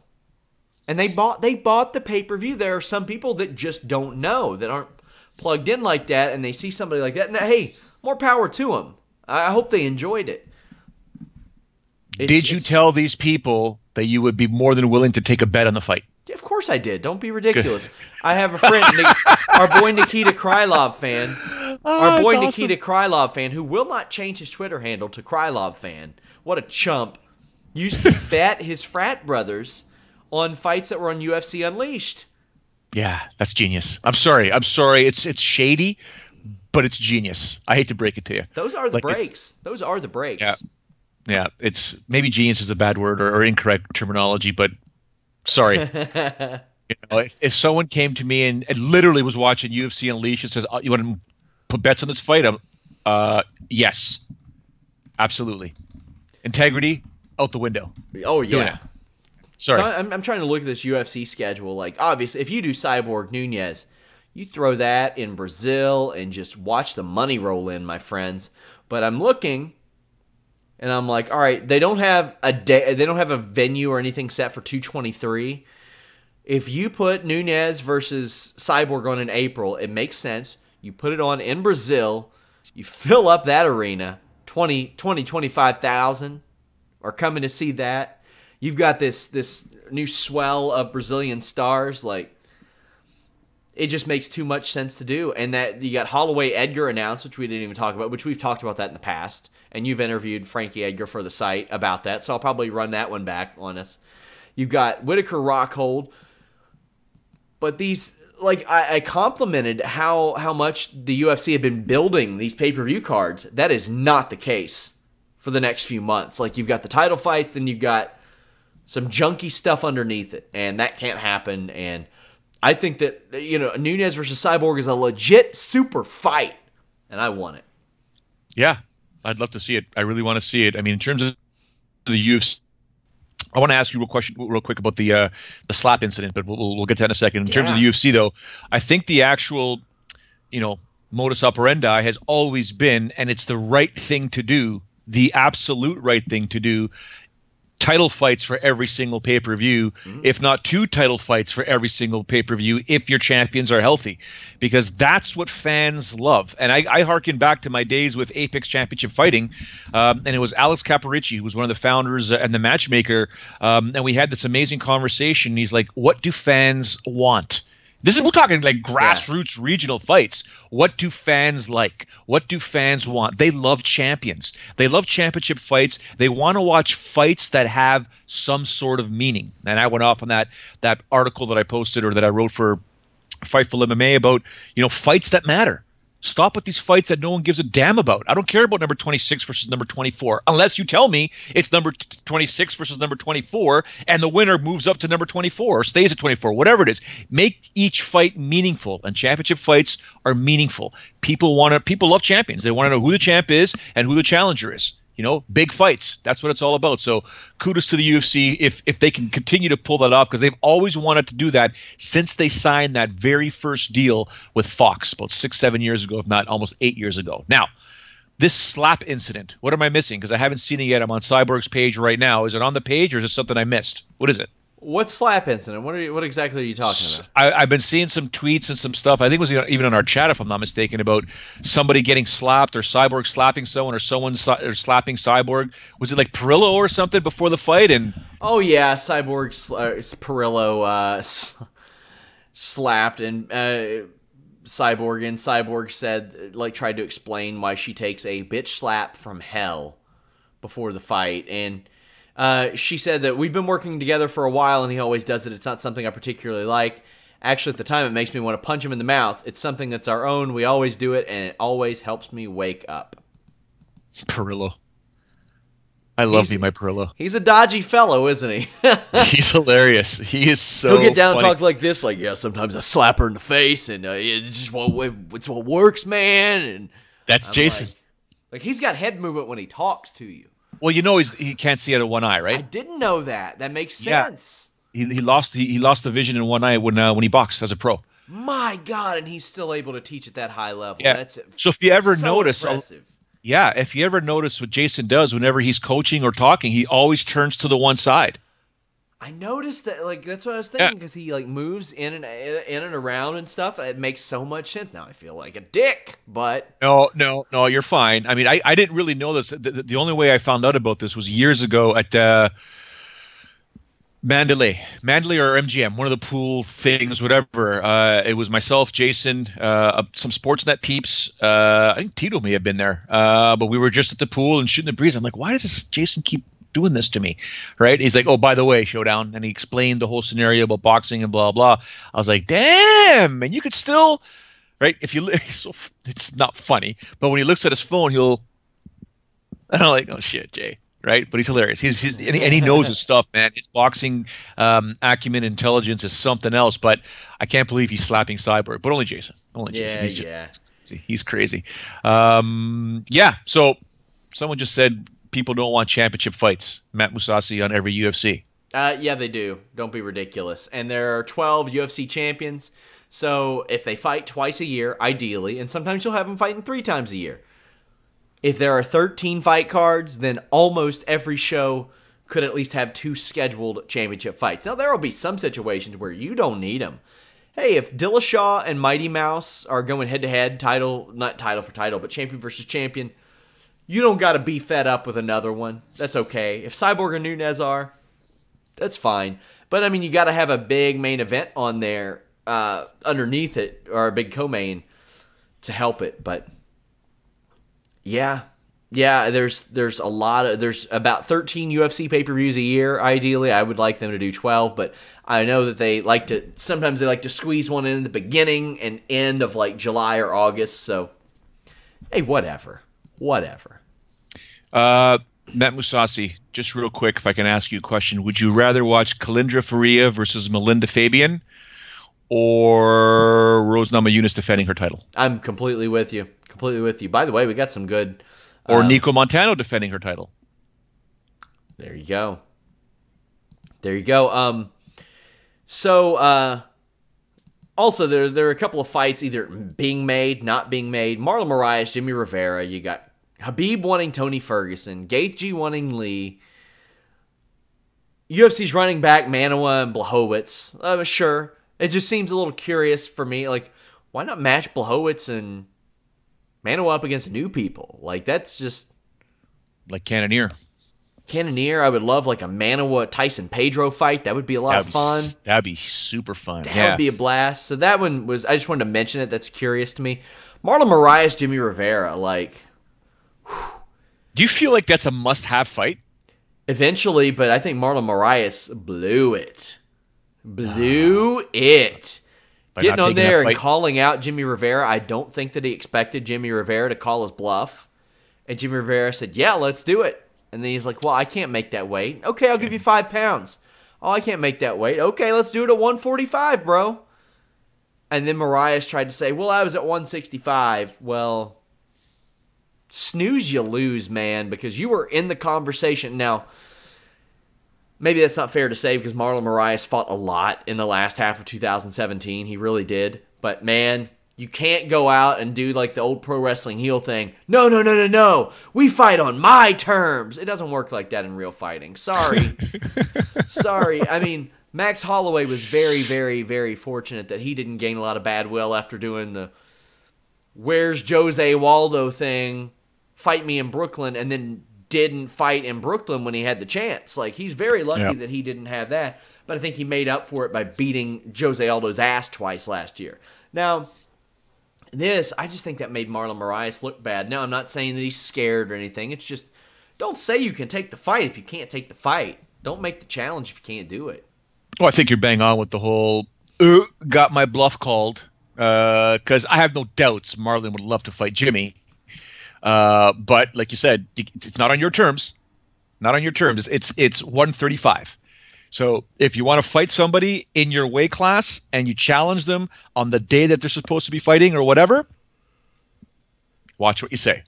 And they bought the pay-per-view. There are some people that just don't know, that aren't plugged in like that, and they see somebody like that, and hey, more power to them. I hope they enjoyed it. Did you tell these people that you would be more than willing to take a bet on the fight? Of course I did. Don't be ridiculous. I have a friend, our boy Nikita Krylov fan. Our boy Nikita Krylov fan, who will not change his Twitter handle to Krylov fan. What a chump. Used to bet his frat brothers on fights that were on UFC Unleashed. Yeah, that's genius. I'm sorry. It's shady, but it's genius. I hate to break it to you. Those are the breaks. Those are the breaks. Yeah. It's maybe genius is a bad word or incorrect terminology, but sorry. If someone came to me and literally was watching UFC Unleashed and says, "You want to put bets on this fight?" Yes, absolutely. Integrity out the window. Oh yeah. Sorry. So I'm trying to look at this UFC schedule. Like, obviously, if you do Cyborg Nunez, you throw that in Brazil and just watch the money roll in, my friends. But I'm looking, and I'm like, all right, they don't have a day, they don't have a venue or anything set for 223. If you put Nunez versus Cyborg on in April, it makes sense. You put it on in Brazil, you fill up that arena, 25,000 are coming to see that. You've got this new swell of Brazilian stars. Like, it just makes too much sense to do. And that you got Holloway Edgar announced, which we didn't even talk about, which we've talked about that in the past. And you've interviewed Frankie Edgar for the site about that, so I'll probably run that one back on us. You've got Whitaker Rockhold. But these, like, I complimented how much the UFC had been building these pay-per-view cards. That is not the case for the next few months. Like, you've got the title fights, then you've got some junky stuff underneath it, and that can't happen. And I think that, Nunez versus Cyborg is a legit super fight, and I want it. Yeah, I'd love to see it. I really want to see it. I mean, in terms of the UFC, I want to ask you real quick about the slap incident, but we'll get to that in a second. In terms of the UFC, though, I think the actual, modus operandi has always been, and it's the right thing to do, the absolute right thing to do, title fights for every single pay-per-view, if not 2 title fights for every single pay-per-view if your champions are healthy, because that's what fans love. And I harken back to my days with Apex Championship Fighting, and it was Alex Caparici, who was one of the founders and the matchmaker, and we had this amazing conversation. He's like, what do fans want? We're talking like grassroots regional fights. What do fans like? What do fans want? They love champions. They love championship fights. They want to watch fights that have some sort of meaning. And I went off on that article that I posted or that I wrote for Fightful MMA about, fights that matter. Stop with these fights that no one gives a damn about. I don't care about number 26 versus number 24, unless you tell me it's number 26 versus number 24, and the winner moves up to number 24 or stays at 24, whatever it is. Make each fight meaningful, and championship fights are meaningful. People love champions. They want to know who the champ is and who the challenger is. Big fights. That's what it's all about. So kudos to the UFC if they can continue to pull that off, because they've always wanted to do that since they signed that very first deal with Fox about 6-7 years ago, if not almost 8 years ago. Now, this slap incident, what am I missing? Because I haven't seen it yet. I'm on Cyborg's page right now. Is it on the page or is it something I missed? What is it? What slap incident? What exactly are you talking about? I've been seeing some tweets and some stuff. I think it was even on our chat, if I'm not mistaken, about somebody getting slapped or Cyborg slapping someone or someone slapping Cyborg. Was it like Perillo or something before the fight? Oh yeah, Cyborg Perillo slapped and Cyborg, and Cyborg said, tried to explain why she takes a bitch slap from hell before the fight. And she said that we've been working together for a while and he always does it. It's not something I particularly like. Actually, at the time, it makes me want to punch him in the mouth. It's something that's our own. We always do it, and it always helps me wake up. Perillo. I love me my Perillo. He's a dodgy fellow, isn't he? He's hilarious. He is so He'll get down funny. and talk like this, like, yeah, sometimes I slap her in the face, and it's what works, man. And that's I'm Jason. Like, he's got head movement when he talks to you. Well, you know he can't see out of one eye, right? I didn't know that. That makes sense. Yeah. He lost the vision in one eye when he boxed as a pro. My God, and he's still able to teach at that high level. Yeah. That's so if you ever so notice, impressive. if you ever notice what Jason does whenever he's coaching or talking, he always turns to the one side. I noticed that, like, that's what I was thinking, because he, like, moves in and around and stuff. It makes so much sense. Now I feel like a dick, but... No, you're fine. I mean, I didn't really know this. The only way I found out about this was years ago at Mandalay or MGM, one of the pool things, whatever. It was myself, Jason, some Sportsnet peeps. I think Tito may have been there, but we were just at the pool and shooting the breeze. I'm like, why does this Jason keep doing this to me, right? He's like, oh, by the way, Showdown, and he explained the whole scenario about boxing and blah blah. I was like, damn, and you could still, right? If you, it's not funny, but when he looks at his phone, and I'm like, oh shit, Jay, right? But he's hilarious. He's and he knows his stuff, man. His boxing acumen, intelligence is something else. But I can't believe he's slapping Cyborg. But only Jason. He's crazy. Yeah. So someone just said people don't want championship fights. Matt Mousasi on every UFC. Yeah, they do. Don't be ridiculous. And there are 12 UFC champions. So if they fight twice a year, ideally, and sometimes you'll have them fighting 3 times a year. If there are 13 fight cards, then almost every show could at least have 2 scheduled championship fights. Now, there will be some situations where you don't need them. Hey, if Dillashaw and Mighty Mouse are going head-to-head, not title for title, but champion versus champion, you don't got to be fed up with another one. That's okay. If Cyborg and Nunes are, that's fine. But, I mean, you got to have a big main event on there underneath it, or a big co-main to help it. But, yeah, there's about 13 UFC pay-per-views a year, ideally. I would like them to do 12, but I know that sometimes they like to squeeze one in the beginning and end of, like, July or August. So, hey, whatever. Matt Mousasi, just real quick, if I can ask you a question, would you rather watch Kalindra Faria versus Melinda Fabian or Rose Namajunas defending her title? I'm completely with you. By the way, we got some good... Or Nico Montano defending her title. There you go. So, also, there are a couple of fights either being made, not being made. Marlon Moraes, Jimmie Rivera. You got Khabib wanting Tony Ferguson. Gaethje wanting Lee. UFC's running back Manuwa and Blachowicz. Sure. It just seems a little curious for me. Like, why not match Blachowicz and Manuwa up against new people? Like, that's just... Like Cannonier, I would love like a Manuwa Tyson Pedro fight. That would be a lot of fun. That'd be super fun. That would be a blast. So that one was, I just wanted to mention it. That's curious to me. Marlon Moraes, Jimmie Rivera, like... Whew. Do you feel like that's a must-have fight? Eventually, but I think Marlon Moraes blew it. Getting on there and calling out Jimmie Rivera. I don't think that he expected Jimmie Rivera to call his bluff. And Jimmie Rivera said, yeah, let's do it. And then he's like, well, I can't make that weight. Okay, I'll give you 5 pounds. Oh, I can't make that weight. Okay, let's do it at 145, bro. And then Moraes tried to say, well, I was at 165. Well, snooze, you lose, man, because you were in the conversation. Now, maybe that's not fair to say because Marlon Moraes fought a lot in the last half of 2017. He really did. But, man, you can't go out and do like the old pro wrestling heel thing. No. We fight on my terms. It doesn't work like that in real fighting. Sorry. I mean, Max Holloway was very, very, very fortunate that he didn't gain a lot of bad will after doing the where's Jose Waldo thing, fight me in Brooklyn, and then didn't fight in Brooklyn when he had the chance. Like, he's very lucky that he didn't have that. But I think he made up for it by beating Jose Aldo's ass twice last year. Now, I just think that made Marlon Moraes look bad. Now, I'm not saying that he's scared or anything. It's just, don't say you can take the fight if you can't take the fight. Don't make the challenge if you can't do it. Well, I think you're bang on with the whole got my bluff called because I have no doubts Marlon would love to fight Jimmie. But like you said, it's not on your terms. Not on your terms. It's 135. So if you want to fight somebody in your weight class and you challenge them on the day that they're supposed to be fighting or whatever, watch what you say,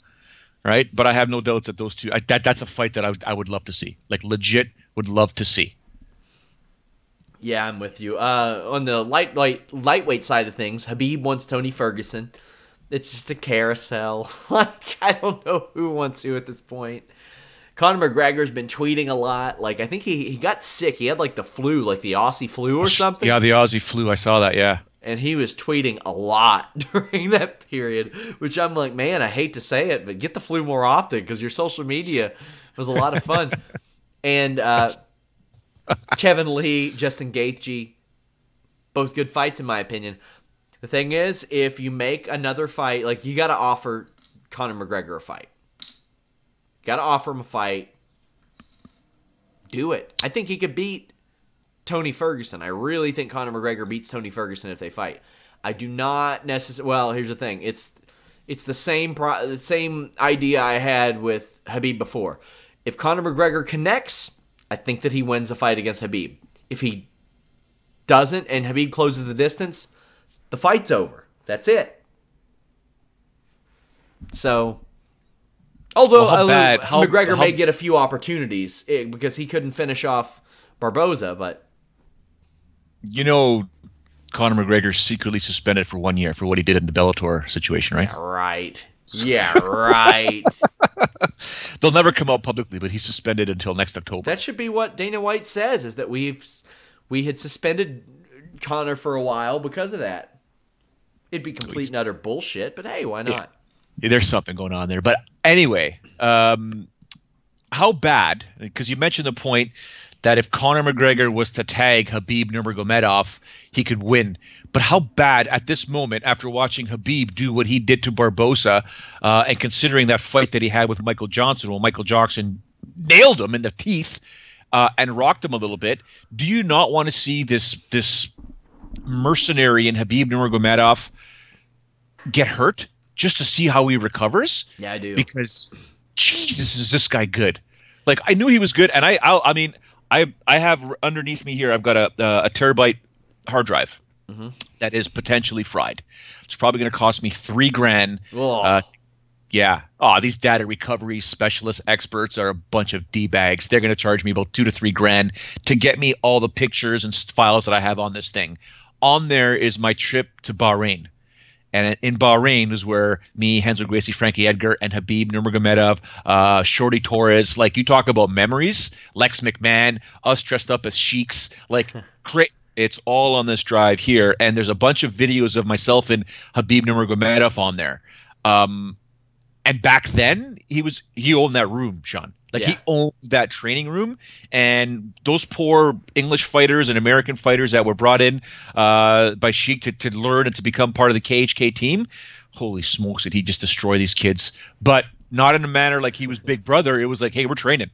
right? But I have no doubts that those two, that's a fight that I would love to see. Like, legit would love to see. Yeah, I'm with you. On the lightweight side of things, Khabib wants Tony Ferguson. It's just a carousel. Like, I don't know who wants who at this point. Conor McGregor's been tweeting a lot. Like, I think he got sick. He had, like, the flu, like the Aussie flu or something. Yeah, the Aussie flu. I saw that, yeah. And he was tweeting a lot during that period, which I'm like, man, I hate to say it, but get the flu more often because your social media was a lot of fun. And Kevin Lee, Justin Gaethje, both good fights in my opinion. The thing is, if you make another fight, like, you got to offer Conor McGregor a fight. Got to offer him a fight. Do it. I think he could beat Tony Ferguson. I really think Conor McGregor beats Tony Ferguson if they fight. I do not necessarily. Well, here's the thing. It's the same idea I had with Khabib before. If Conor McGregor connects, I think that he wins a fight against Khabib. If he doesn't and Khabib closes the distance, the fight's over. That's it. So, although McGregor may get a few opportunities because he couldn't finish off Barboza, but you know, Conor McGregor's secretly suspended for 1 year for what he did in the Bellator situation, right? Yeah, right. Yeah, right. They'll never come out publicly, but he's suspended until next October. That should be what Dana White says, is that we had suspended Conor for a while because of that. It'd be complete and utter bullshit, but hey, why not? Yeah, there's something going on there. But anyway, how bad, because you mentioned the point that if Conor McGregor was to tag Khabib Nurmagomedov, he could win. But how bad at this moment, after watching Khabib do what he did to Barboza, and considering that fight that he had with Michael Johnson, well, Michael Johnson nailed him in the teeth and rocked him a little bit, do you not want to see this mercenary in Khabib Nurmagomedov get hurt just to see how he recovers? Yeah, I do. Because, Jesus, is this guy good? Like, I knew he was good, and I mean, I have underneath me here, I've got a terabyte hard drive that is potentially fried. It's probably going to cost me $3,000. Yeah. Oh, these data recovery specialist experts are a bunch of D-bags. They're going to charge me about $2,000 to $3,000 to get me all the pictures and files that I have on this thing. On there is my trip to Bahrain. And in Bahrain is where me, Renzo Gracie, Frankie Edgar, and Khabib Nurmagomedov, Shorty Torres, like, you talk about memories, Lex McMahon, us dressed up as sheiks, like, it's all on this drive here. And there's a bunch of videos of myself and Khabib Nurmagomedov on there. And back then, he owned that room, Sean. Like, he owned that training room, and those poor English fighters and American fighters that were brought in by Sheik to learn and to become part of the KHK team, holy smokes, did he just destroy these kids. But not in a manner like he was Big Brother. It was like, hey, we're training.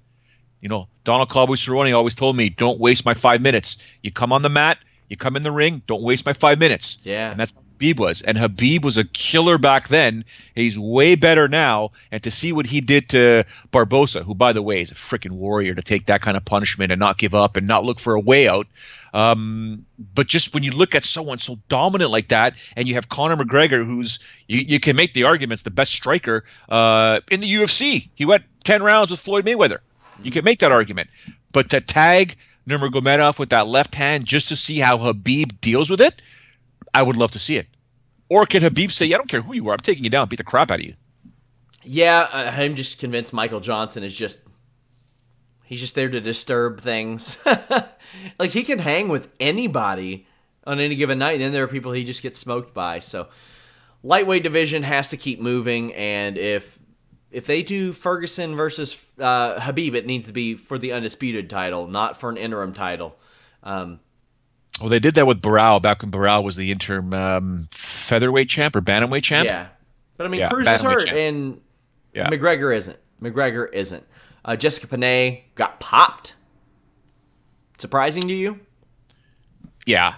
You know, Donald Cowboy Cerrone always told me, don't waste my 5 minutes. You come on the mat, you come in the ring, don't waste my 5 minutes. Yeah. And that's how Khabib was. And Khabib was a killer back then. He's way better now. And to see what he did to Barboza, who, by the way, is a freaking warrior to take that kind of punishment and not give up and not look for a way out. But just when you look at someone so dominant like that, and you have Conor McGregor, who's, you can make the arguments, the best striker in the UFC. He went 10 rounds with Floyd Mayweather. You can make that argument. But to tag Nurmagomedov with that left hand just to see how Khabib deals with it, I would love to see it. Or can Khabib say, I don't care who you are, I'm taking you down, beat the crap out of you? Yeah, I'm just convinced Michael Johnson is he's just there to disturb things. Like, he can hang with anybody on any given night, and then there are people he just gets smoked by. So, lightweight division has to keep moving, and if they do Ferguson versus Khabib, it needs to be for the undisputed title, not for an interim title. Well, they did that with Barao back when Barao was the interim featherweight champ or bantamweight champ. Yeah. But, I mean, Cruz is hurt, and McGregor isn't. Jessica Penne got popped. Surprising to you? Yeah.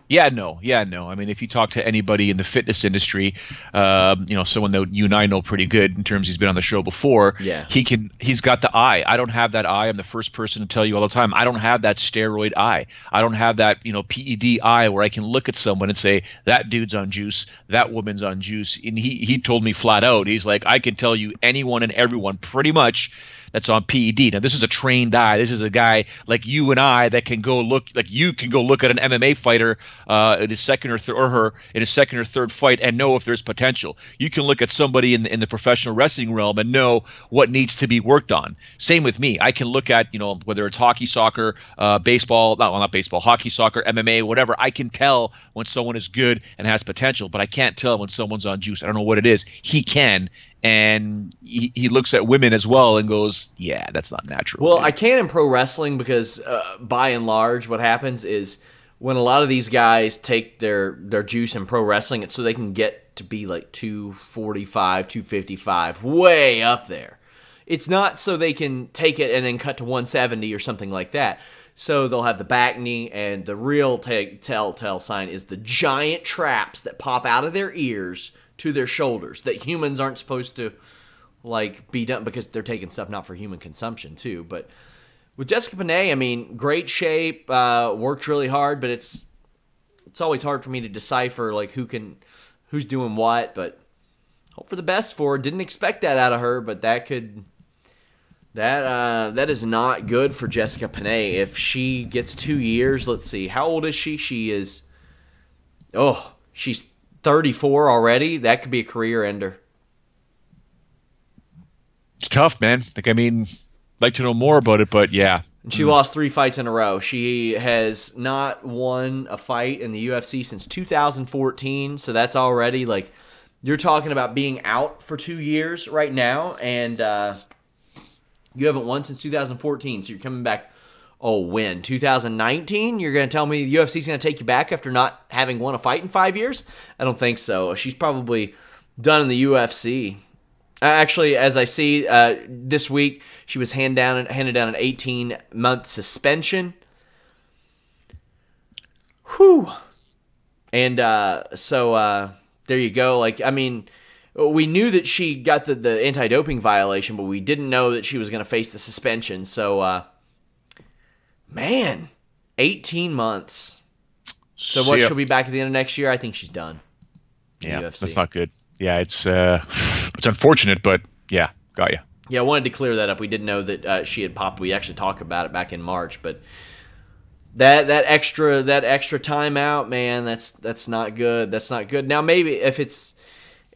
Yeah, no. I mean, if you talk to anybody in the fitness industry, someone that you and I know pretty good in terms he's been on the show before, yeah, he's got the eye. I don't have that eye. I'm the first person to tell you all the time. I don't have that steroid eye. I don't have that, PED eye where I can look at someone and say, that dude's on juice, that woman's on juice. And he told me flat out, he's like, I can tell you anyone and everyone pretty much that's on PED. Now, this is a trained eye. This is a guy like you and I that can go look, like you can go look at an MMA fighter in his second or third fight and know if there's potential. You can look at somebody in the professional wrestling realm and know what needs to be worked on. Same with me. I can look at, whether it's hockey, soccer, baseball, not baseball, hockey, soccer, MMA, whatever. I can tell when someone is good and has potential, but I can't tell when someone's on juice. I don't know what it is. He can. And he looks at women as well and goes, yeah, that's not natural. Well, I can in pro wrestling because by and large what happens is when a lot of these guys take their juice in pro wrestling, it's so they can get to be like 245, 255, way up there. It's not so they can take it and then cut to 170 or something like that. So they'll have the back knee, and the real telltale sign is the giant traps that pop out of their ears to their shoulders that humans aren't supposed to be done because they're taking stuff not for human consumption too. But with Jessica Penne, I mean, great shape, worked really hard, but it's always hard for me to decipher who's doing what. But hope for the best for her. Didn't expect that out of her, but that is not good for Jessica Penne. If she gets 2 years, let's see, how old is she? She's 34 already. That could be a career ender. It's tough, man. Like to know more about it, but yeah. And she lost 3 fights in a row. She has not won a fight in the UFC since 2014, so that's already you're talking about being out for 2 years right now, and you haven't won since 2014, so you're coming back. Oh, when? 2019? You're going to tell me the UFC's going to take you back after not having won a fight in 5 years? I don't think so. She's probably done in the UFC. Actually, as I see, this week she was handed down an 18-month suspension. Whew. And so there you go. We knew that she got the anti-doping violation, but we didn't know that she was going to face the suspension. So, man, 18 months. So what, she'll be back at the end of next year? I think she's done. Yeah, that's not good. Yeah, it's unfortunate, but yeah, got you. Yeah, I wanted to clear that up. We didn't know that she had popped. We actually talked about it back in March, but that extra timeout, man, that's not good. That's not good. Now maybe if it's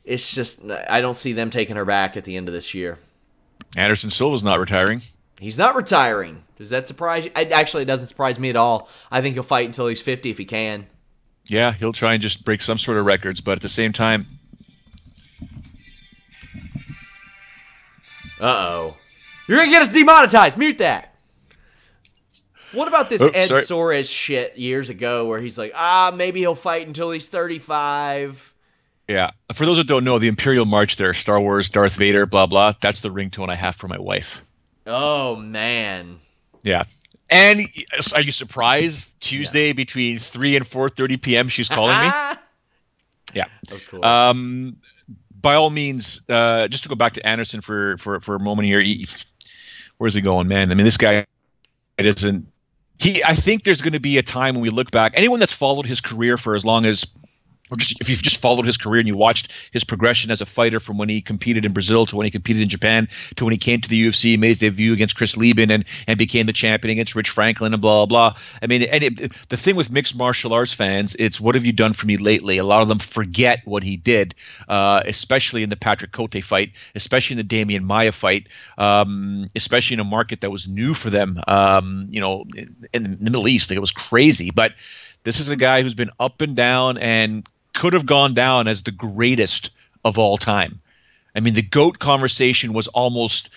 just I don't see them taking her back at the end of this year. Anderson Silva's not retiring. He's not retiring. Does that surprise you? Actually, it doesn't surprise me at all. I think he'll fight until he's 50 if he can. Yeah, he'll try and just break some sort of records, but at the same time... Uh-oh. You're going to get us demonetized. Mute that. What about this Ed Soares shit years ago where he's like, maybe he'll fight until he's 35? Yeah. For those that don't know, the Imperial March there, Star Wars, Darth Vader, blah, blah, that's the ringtone I have for my wife. Oh, man. Yeah. And are you surprised? Tuesday between 3 and 4:30 p.m. she's calling me? Yeah. Of course. By all means, just to go back to Anderson for a moment here, where's he going, man? I mean, this guy isn't – I think there's going to be a time when we look back. Anyone that's followed his career for as long as – or if you've just followed his career and you watched his progression as a fighter from when he competed in Brazil to when he competed in Japan to when he came to the UFC, made his debut against Chris Lieben and became the champion against Rich Franklin and blah, blah. I mean, the thing with mixed martial arts fans, it's what have you done for me lately? A lot of them forget what he did, especially in the Patrick Cote fight, especially in the Damian Maia fight, especially in a market that was new for them, in the Middle East. Like, it was crazy. But this is a guy who's been up and down and could have gone down as the greatest of all time. I mean, the GOAT conversation was almost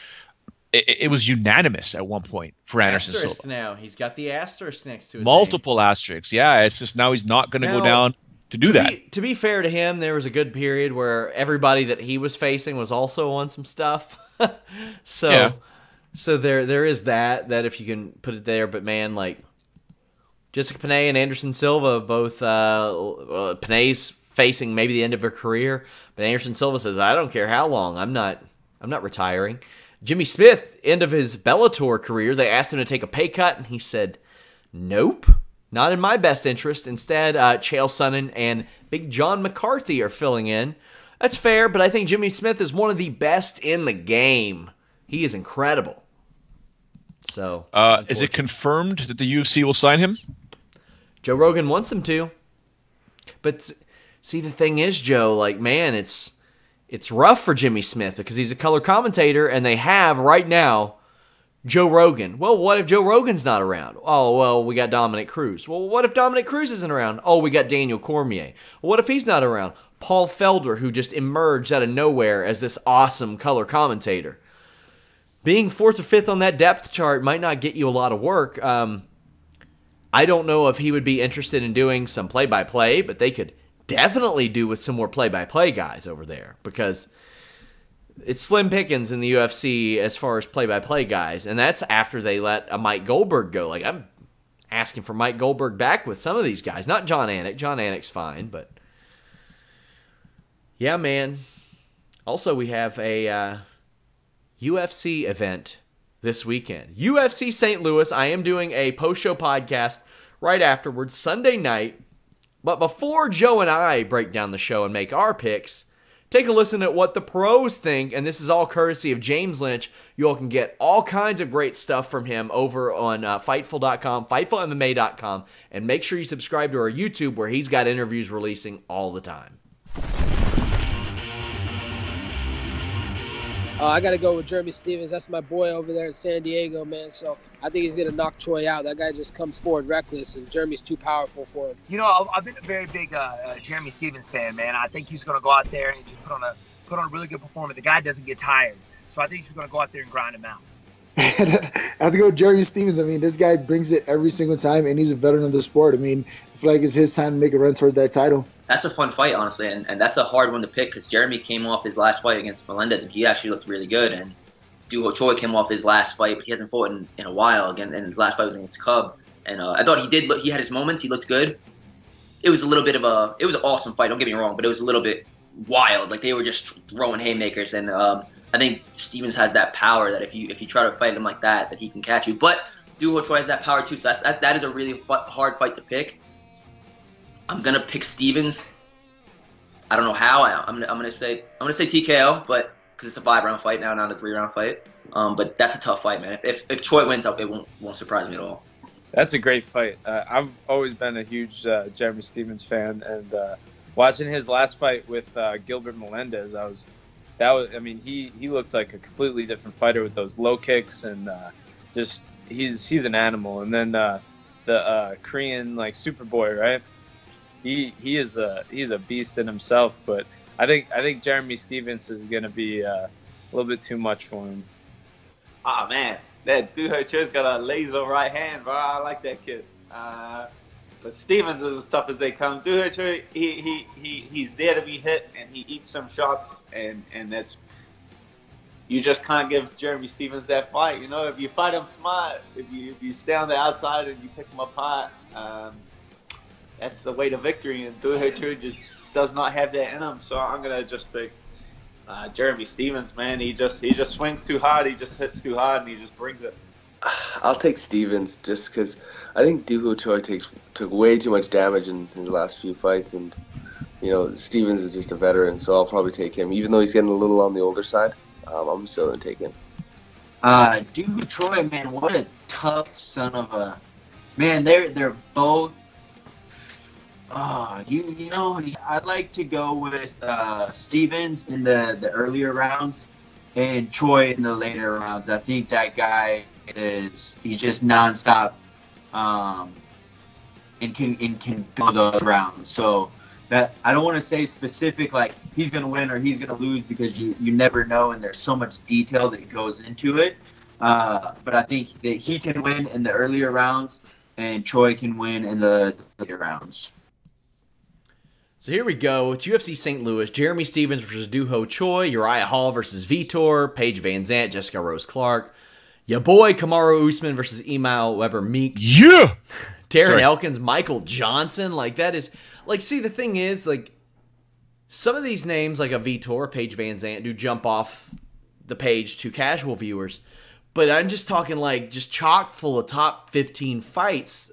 it was unanimous at one point for Anderson Silva. Now he's got the asterisk next to his multiple asterisks. Yeah, it's just now he's not going to go down to do that. To be fair to him, there was a good period where everybody that he was facing was also on some stuff. So there is that if you can put it there. But man, Jessica Penne and Anderson Silva both. Penne's facing maybe the end of her career, but Anderson Silva says, "I don't care how long. I'm not retiring." Jimmy Smith, end of his Bellator career, they asked him to take a pay cut, and he said, "Nope, not in my best interest." Instead, Chael Sonnen and Big John McCarthy are filling in. That's fair, but I think Jimmy Smith is one of the best in the game. He is incredible. So, is it confirmed that the UFC will sign him? Joe Rogan wants him to. But see, the thing is, Joe, like, man, it's rough for Jimmy Smith because he's a color commentator, and they have right now Joe Rogan. Well, what if Joe Rogan's not around? Oh, well, we got Dominic Cruz. Well, what if Dominic Cruz isn't around? Oh, we got Daniel Cormier. Well, what if he's not around? Paul Felder, who just emerged out of nowhere as this awesome color commentator. Being 4th or 5th on that depth chart might not get you a lot of work. I don't know if he would be interested in doing some play-by-play, but they could definitely do with some more play-by-play guys over there because it's slim pickings in the UFC as far as play-by-play guys, and that's after they let a Mike Goldberg go. Like, I'm asking for Mike Goldberg back with some of these guys. Not John Anik. John Anik's fine, but yeah, man. Also, we have a UFC event this weekend. UFC St. Louis. I am doing a post-show podcast right afterwards, Sunday night. But before Joe and I break down the show and make our picks, take a listen at what the pros think, and this is all courtesy of James Lynch. You all can get all kinds of great stuff from him over on Fightful.com, FightfulMMA.com, and make sure you subscribe to our YouTube where he's got interviews releasing all the time. I got to go with Jeremy Stephens. That's my boy over there in San Diego, man. So I think he's going to knock Choi out. That guy just comes forward reckless, and Jeremy's too powerful for him. You know, I've been a very big Jeremy Stephens fan, man. I think he's going to go out there and just put on a really good performance. The guy doesn't get tired. So I think he's going to go out there and grind him out. I have to go with Jeremy Stephens. I mean, this guy brings it every single time, and he's a veteran of the sport. I mean, I feel like it's his time to make a run toward that title. That's a fun fight, honestly, and that's a hard one to pick because Jeremy came off his last fight against Melendez, and he actually looked really good. And Doo Ho Choi came off his last fight, but he hasn't fought in a while. Again, and his last fight was against Cub. And I thought he had his moments. He looked good. It was a little bit of it was an awesome fight, don't get me wrong, but it was a little bit wild. Like, they were just throwing haymakers. And I think Stephens has that power that if you try to fight him like that he can catch you. But Doo Ho Choi has that power too, so that is a really hard fight to pick. I'm gonna pick Stephens. I don't know how. I'm gonna say TKO, but because it's a 5-round fight now, not a 3-round fight. But that's a tough fight, man. If Choi wins, it won't surprise me at all. That's a great fight. I've always been a huge Jeremy Stephens fan, and watching his last fight with Gilbert Melendez, he looked like a completely different fighter with those low kicks, and just he's an animal. And then the Korean Superboy, right? He's a beast in himself, but I think Jeremy Stephens is gonna be a little bit too much for him. Oh man, that Doo Ho Choi's got a laser right hand, bro. I like that kid. But Stephens is as tough as they come. Doo Ho Choi, he's there to be hit, and he eats some shots, and that's, you just can't give Jeremy Stephens that fight. You know, if you fight him smart, if you stay on the outside and you pick him apart, that's the way to victory. And Doo Ho Choi just does not have that in him. So I'm gonna just pick Jeremy Stephens, man. He just swings too hard. He just hits too hard, and he just brings it. I'll take Stephens just because I think Doo Ho Choi took way too much damage in the last few fights, and Stephens is just a veteran, so I'll probably take him. Even though he's getting a little on the older side, I'm still gonna take him. Doo Ho Choi, man, what a tough son of a man. They're both. I'd like to go with Stephens in the earlier rounds and Choi in the later rounds. I think that guy he's just nonstop and can go those rounds. So that I don't want to say specific like he's gonna win or he's gonna lose because you never know, and there's so much detail that goes into it. But I think that he can win in the earlier rounds and Choi can win in the later rounds. So here we go. It's UFC St. Louis. Jeremy Stephens versus Doo Ho Choi. Uriah Hall versus Vitor. Paige Van Zant. Jessica Rose Clark. Ya boy Kamaru Usman versus Emile Weber Meek. Yeah! Darren Elkins, Michael Johnson, like that is like. See, the thing is, like some of these names, like a Vitor, Paige Van Zandt, do jump off the page to casual viewers, but I'm just talking like just chock full of top 15 fights.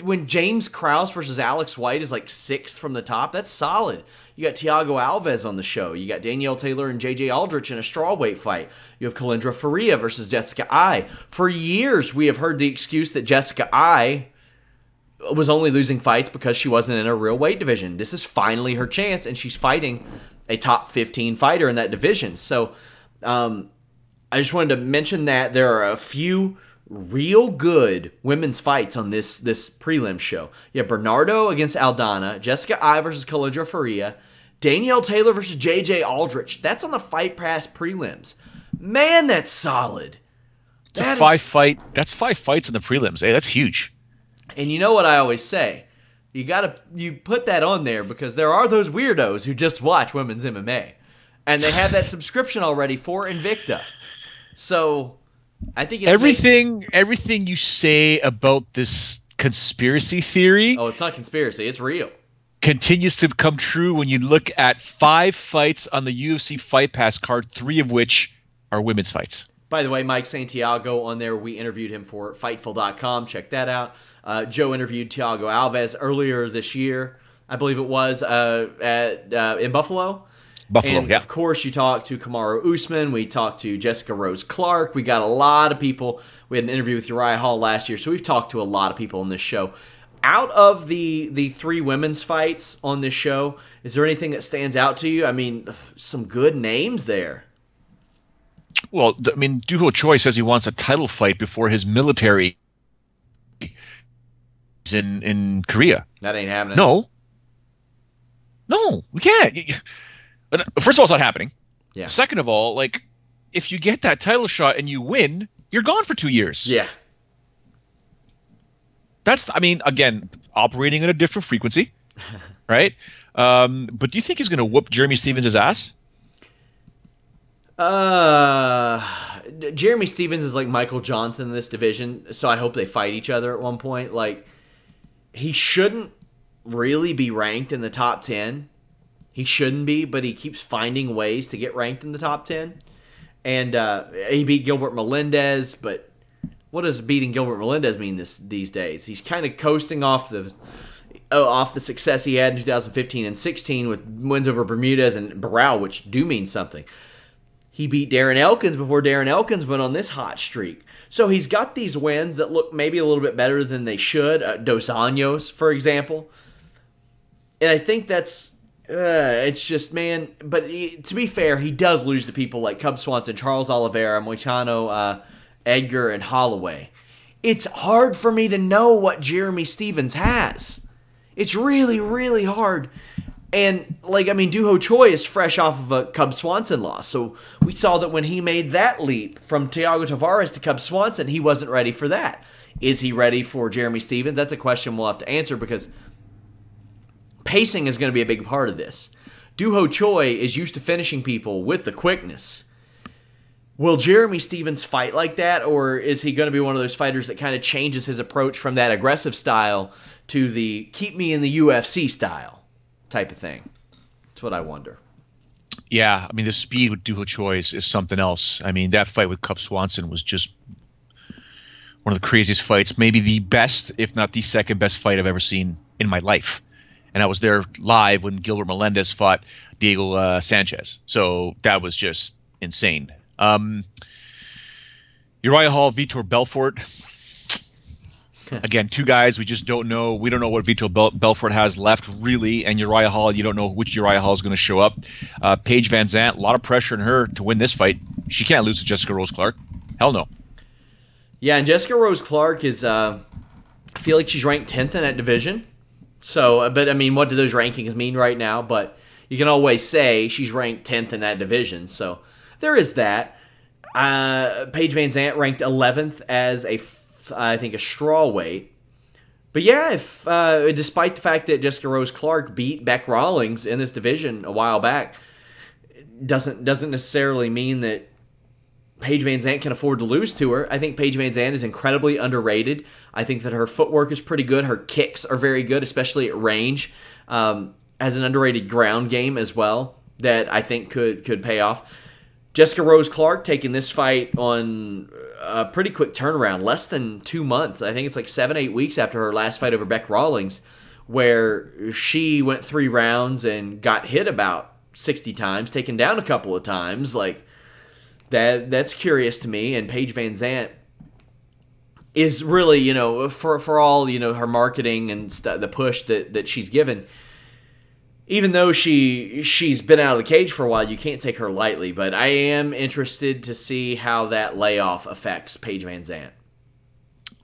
When James Krause versus Alex White is like 6th from the top, that's solid. You got Thiago Alves on the show. You got Danielle Taylor and J.J. Aldrich in a strawweight fight. You have Kalindra Faria versus Jessica Ai. For years, we have heard the excuse that Jessica Ai was only losing fights because she wasn't in a real weight division. This is finally her chance, and she's fighting a top 15 fighter in that division. So I just wanted to mention that there are a few real good women's fights on this prelim show. You have Bernardo against Aldana, Jessica Ai versus Kalindra Faria, Danielle Taylor versus J.J. Aldrich. That's on the Fight Pass prelims. Man, that's solid. That's 5 fights in the prelims. Hey, that's huge. And you know what I always say? You put that on there because there are those weirdos who just watch women's MMA. And they have that subscription already for Invicta. So I think it's everything you say about this conspiracy theory. Oh, it's not conspiracy. It's real. Continues to come true when you look at 5 fights on the UFC Fight Pass card, 3 of which are women's fights. By the way, Mike Santiago on there, we interviewed him for Fightful.com. Check that out. Joe interviewed Thiago Alves earlier this year, I believe it was, in Buffalo. And of course, you talked to Kamaru Usman. We talked to Jessica Rose Clark. We got a lot of people. We had an interview with Uriah Hall last year, so we've talked to a lot of people on this show. Out of the 3 women's fights on this show, is there anything that stands out to you? I mean, some good names there. Well, I mean, Doo-Ho Choi says he wants a title fight before his military is in Korea. That ain't happening. No, we can't. First of all, it's not happening. Yeah. Second of all, like, if you get that title shot and you win, you're gone for 2 years. Yeah. That's, I mean, again, operating at a different frequency, right? But do you think he's going to whoop Jeremy Stevens' ass? Jeremy Stevens is like Michael Johnson in this division, so I hope they fight each other at one point. Like, he shouldn't really be ranked in the top 10. He shouldn't be, but he keeps finding ways to get ranked in the top 10. And he beat Gilbert Melendez, but what does beating Gilbert Melendez mean these days? He's kind of coasting off the success he had in 2015 and 16 with wins over Bermudez and Barao, which do mean something. He beat Darren Elkins before Darren Elkins went on this hot streak. So he's got these wins that look maybe a little bit better than they should. Dos Anjos, for example. And I think that's... it's just, man... But to be fair, he does lose to people like Cub Swanson, Charles Oliveira, Moicano, Edgar, and Holloway. It's hard for me to know what Jeremy Stevens has. It's really, really hard. And, like, I mean, Doo-Ho Choi is fresh off of a Cub Swanson loss. So we saw that when he made that leap from Thiago Tavares to Cub Swanson, he wasn't ready for that. Is he ready for Jeremy Stevens? That's a question we'll have to answer because pacing is going to be a big part of this. Doo-Ho Choi is used to finishing people with the quickness. Will Jeremy Stevens fight like that, or is he going to be one of those fighters that kind of changes his approach from that aggressive style to the keep me in the UFC style type of thing? That's what I wonder. Yeah, I mean, the speed with Doo-Ho Choi is something else. I mean, that fight with Cub Swanson was just one of the craziest fights, maybe the best, if not the second best fight I've ever seen in my life. And I was there live when Gilbert Melendez fought Diego Sanchez. So that was just insane. Uriah Hall, Vitor Belfort. Again, 2 guys we just don't know. We don't know what Vitor Belfort has left, really. And Uriah Hall, you don't know which Uriah Hall is going to show up. Paige Van Zandt, a lot of pressure on her to win this fight. She can't lose to Jessica Rose Clark. Hell no. Yeah, and Jessica Rose Clark is, I feel like she's ranked 10th in that division. So, but I mean, what do those rankings mean right now? But you can always say she's ranked 10th in that division. So there is that. Paige Van Zandt ranked 11th as I think a strawweight. But yeah, if despite the fact that Jessica Rose Clark beat Beck Rawlings in this division a while back, doesn't necessarily mean that Paige Van Zandt can afford to lose to her. I think Paige Van Zandt is incredibly underrated. I think that her footwork is pretty good. Her kicks are very good, especially at range. Has an underrated ground game as well that I think could pay off. Jessica Rose Clark taking this fight on a pretty quick turnaround, less than 2 months. I think it's like 7-8 weeks after her last fight over Beck Rawlings, where she went 3 rounds and got hit about 60 times, taken down a couple of times. Like, that's curious to me. And Paige Van Zandt is really, for all, her marketing and the push that she's given, even though she's been out of the cage for a while, you can't take her lightly. But I am interested to see how that layoff affects Paige Van Zandt.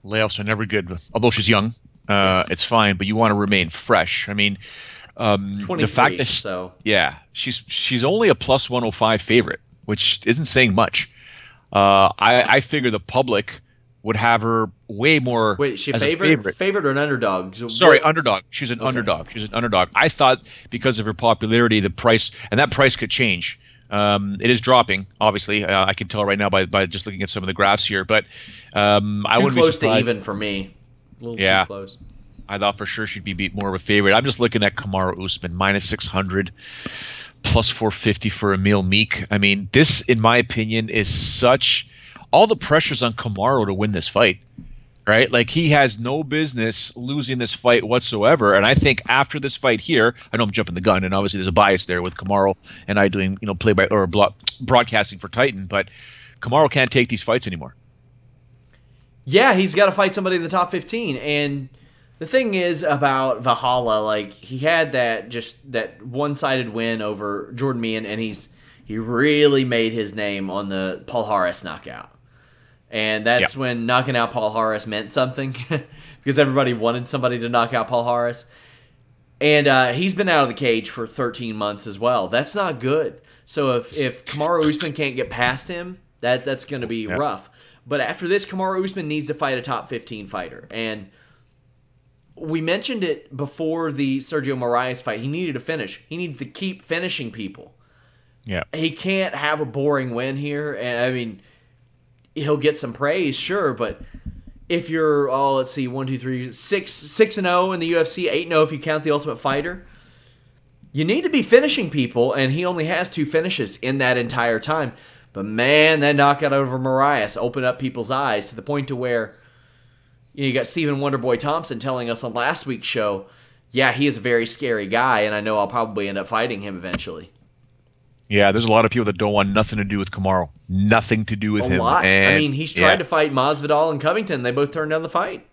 Layoffs are never good. Although she's young, it's fine, but you want to remain fresh. I mean, the fact that she's only a plus 105 favorite, which isn't saying much. I figure the public would have her way more. Wait, she as favorite or an underdog? Sorry, underdog. She's an underdog. She's an underdog. I thought because of her popularity, the price, and that price could change. It is dropping, obviously. I can tell right now by just looking at some of the graphs here. But I wouldn't be surprised. Too close to even for me. A little too close. I thought for sure she'd be more of a favorite. I'm just looking at Kamaru Usman, minus 600, plus 450 for Emil Meek. I mean, this, in my opinion, is such... All the pressure's on Kamaru to win this fight, right? Like, he has no business losing this fight whatsoever. And I think after this fight here, I know I'm jumping the gun, and obviously there's a bias there with Kamaru and I doing, broadcasting for Titan, but Kamaru can't take these fights anymore. Yeah, he's got to fight somebody in the top 15. And the thing is about Valhalla, like, he had that one-sided win over Jordan Meehan, and he really made his name on the Paul Harris knockout. And that's when knocking out Paul Harris meant something because everybody wanted somebody to knock out Paul Harris. And he's been out of the cage for 13 months as well. That's not good. So if Kamaru Usman can't get past him, that's going to be rough. But after this, Kamaru Usman needs to fight a top 15 fighter. And we mentioned it before the Sergio Moraes fight. He needed a finish. He needs to keep finishing people. Yeah, he can't have a boring win here. And I mean, he'll get some praise, sure, but if you're 6-0 in the UFC, 8-0 if you count the Ultimate Fighter, you need to be finishing people, and he only has 2 finishes in that entire time. But man, that knockout over Moraes opened up people's eyes to the point to where you got Stephen Wonderboy Thompson telling us on last week's show, yeah, he is a very scary guy, and I know I'll probably end up fighting him eventually. Yeah, there's a lot of people that don't want nothing to do with Kamaru. Nothing to do with him. A lot. And, I mean, he's tried to fight Masvidal and Covington. They both turned down the fight.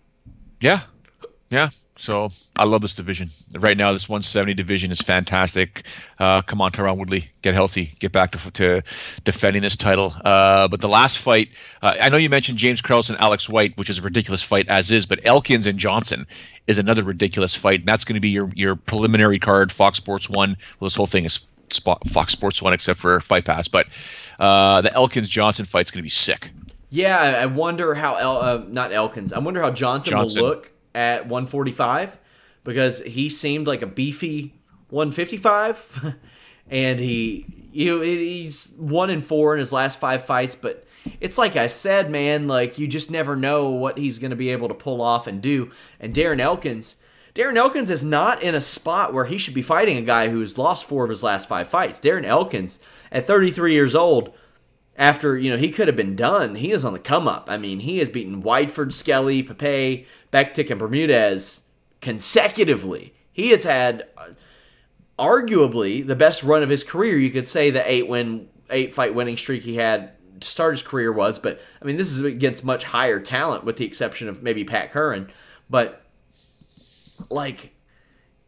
Yeah. Yeah. So I love this division. Right now, this 170 division is fantastic. Come on, Tyron Woodley. Get healthy. Get back to defending this title. But the last fight, I know you mentioned James Krause and Alex White, which is a ridiculous fight as is, but Elkins and Johnson is another ridiculous fight. And that's going to be your preliminary card, Fox Sports 1. Well, this whole thing is Fox Sports 1 except for Fight Pass, but the Elkins-Johnson fight's going to be sick. Yeah, I wonder how not Elkins. I wonder how Johnson will look at 145 because he seemed like a beefy 155, and he's 1-4 in his last 5 fights. But it's like I said, man, like you just never know what he's going to be able to pull off and do. And Darren Elkins is not in a spot where he should be fighting a guy who's lost 4 of his last 5 fights. Darren Elkins, at 33 years old, after he could have been done, he is on the come up. I mean, he has beaten Whiteford, Skelly, Pepe, Bektik, and Bermudez consecutively. He has had arguably the best run of his career. You could say the 8-fight winning streak he had to start his career was, but I mean, this is against much higher talent, with the exception of maybe Pat Curran, but. Like,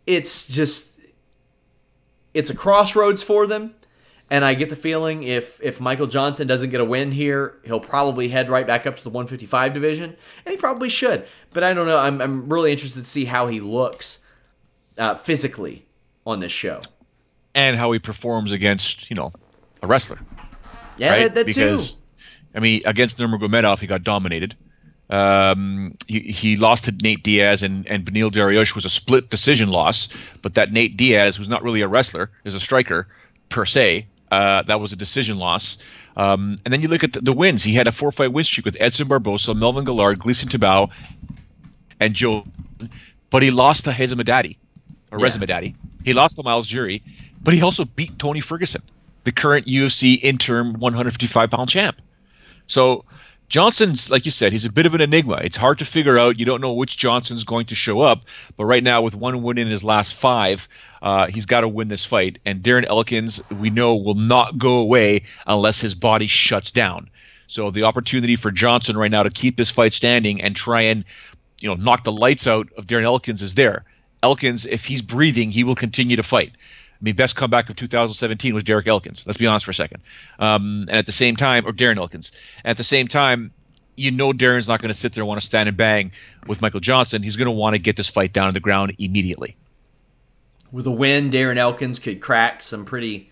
it's a crossroads for them, and I get the feeling if Michael Johnson doesn't get a win here, he'll probably head right back up to the 155 division, and he probably should. But I don't know. I'm really interested to see how he looks physically on this show, and how he performs against a wrestler. Yeah, right? that because, too. I mean, against Nurmagomedov, he got dominated. He lost to Nate Diaz, and Beneil Dariush was a split decision loss, but that Nate Diaz, who's not really a wrestler, is a striker per se, That was a decision loss. And then you look at the wins. He had a 4-fight win streak with Edson Barbosa, Melvin Gillard, Gleason Tibau, and Joe. But he lost to Reza Madadi. He lost to Miles Jury, but he also beat Tony Ferguson, the current UFC interim 155-pound champ. So Johnson's, like you said, he's a bit of an enigma. It's hard to figure out. You don't know which Johnson's going to show up. But right now, with 1 win in his last 5, he's got to win this fight. And Darren Elkins, we know, will not go away unless his body shuts down. So the opportunity for Johnson right now to keep this fight standing and try and knock the lights out of Darren Elkins is there. Elkins, if he's breathing, he will continue to fight. I mean, best comeback of 2017 was Derek Elkins. Let's be honest for a second. And at the same time, or Darren Elkins. At the same time, Darren's not going to sit there and want to stand and bang with Michael Johnson. He's going to want to get this fight down to the ground immediately. With a win, Darren Elkins could crack some pretty,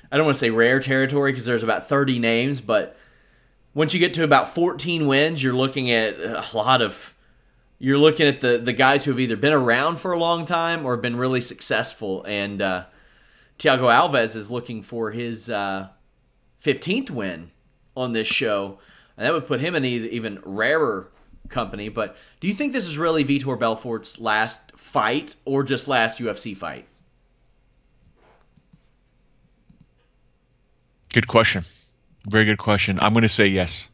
I don't want to say rare territory because there's about 30 names, but once you get to about 14 wins, you're looking at You're looking at the guys who have either been around for a long time or been really successful. And Thiago Alves is looking for his 15th win on this show. And that would put him in even rarer company. But do you think this is really Vitor Belfort's last fight or just last UFC fight? Good question. Very good question. I'm going to say yes.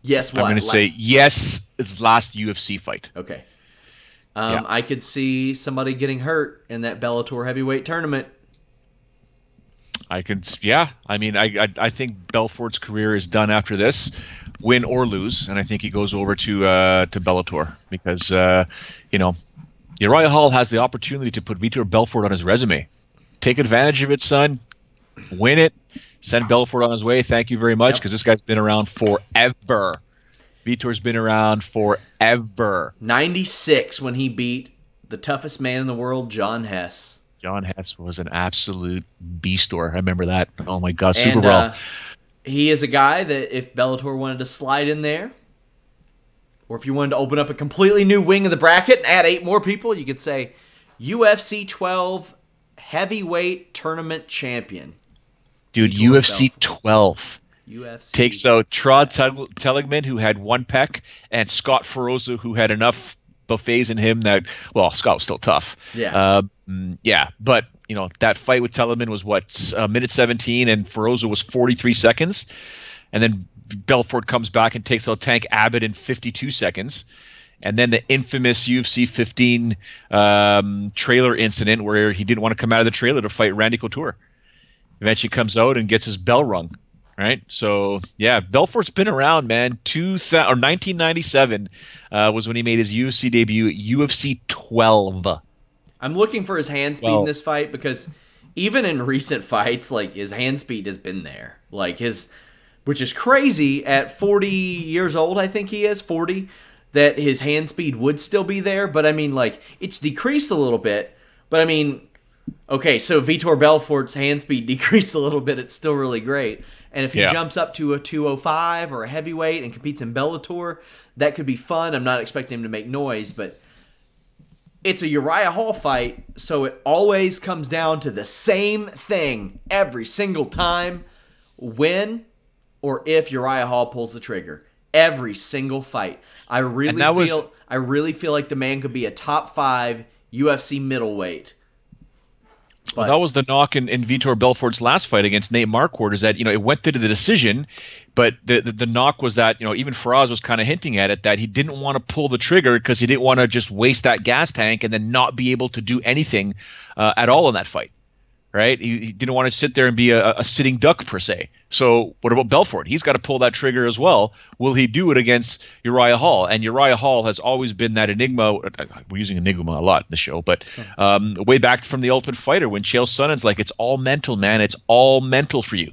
Yes, what? I'm going to say yes, it's last UFC fight. Okay. I could see somebody getting hurt in that Bellator heavyweight tournament. I mean, I think Belfort's career is done after this, win or lose, and I think he goes over to Bellator because, Uriah Hall has the opportunity to put Vitor Belfort on his resume. Take advantage of it, son. Win it. Send Belfort on his way. Thank you very much, because this guy's been around forever. Vitor's been around forever. 96 when he beat the toughest man in the world, John Hess. John Hess was an absolute beastor. I remember that. Oh, my God. Super well. He is a guy that if Bellator wanted to slide in there, or if you wanted to open up a completely new wing of the bracket and add 8 more people, you could say UFC 12 heavyweight tournament champion. Dude, UFC 12 takes out Trod Teligman, who had 1 pec, and Scott Feroza, who had enough buffets in him that, well, Scott was still tough. Yeah. But, that fight with Teligman was, minute 17, and Feroza was 43 seconds. And then Belfort comes back and takes out Tank Abbott in 52 seconds. And then the infamous UFC 15 trailer incident where he didn't want to come out of the trailer to fight Randy Couture. Eventually comes out and gets his bell rung, right? So, yeah, Belfort's been around, man. 1997 was when he made his UFC debut at UFC 12. I'm looking for his hand speed in this fight because even in recent fights, his hand speed has been there. Which is crazy at 40 years old, I think he is, 40, that his hand speed would still be there. But, I mean, it's decreased a little bit. But, I mean, okay, so Vitor Belfort's hand speed decreased a little bit. It's still really great. And if he jumps up to a 205 or a heavyweight and competes in Bellator, that could be fun. I'm not expecting him to make noise, but it's a Uriah Hall fight, so it always comes down to the same thing every single time. When or if Uriah Hall pulls the trigger. Every single fight. I really feel like the man could be a top 5 UFC middleweight. Well, that was the knock in Vitor Belfort's last fight against Nate Marquardt, is that, it went to the decision, but the knock was that, even Faraz was kind of hinting at it, that he didn't want to pull the trigger because he didn't want to just waste that gas tank and then not be able to do anything at all in that fight, right? He didn't want to sit there and be a sitting duck, per se. So what about Belfort? He's got to pull that trigger as well. Will he do it against Uriah Hall? And Uriah Hall has always been that enigma. We're using enigma a lot in the show, but way back from The Ultimate Fighter when Chael Sonnen's like, it's all mental, man. It's all mental for you,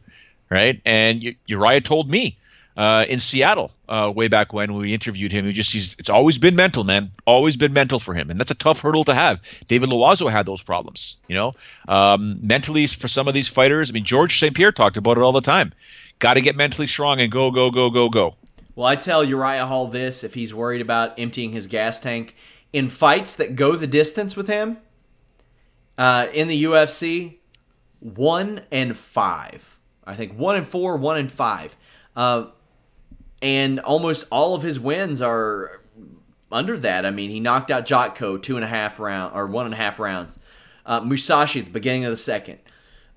right? And Uriah told me in Seattle way back when we interviewed him, it's always been mental, man. Always been mental for him. And that's a tough hurdle to have. David Loiseau had those problems, mentally for some of these fighters. I mean, George St. Pierre talked about it all the time. Got to get mentally strong and go, go, go, go, go. Well, I tell Uriah Hall this, if he's worried about emptying his gas tank, in fights that go the distance with him, in the UFC, 1-5. I think 1-4, 1-5. And almost all of his wins are under that. I mean, he knocked out Jotko 1.5 rounds. Musashi at the beginning of the second.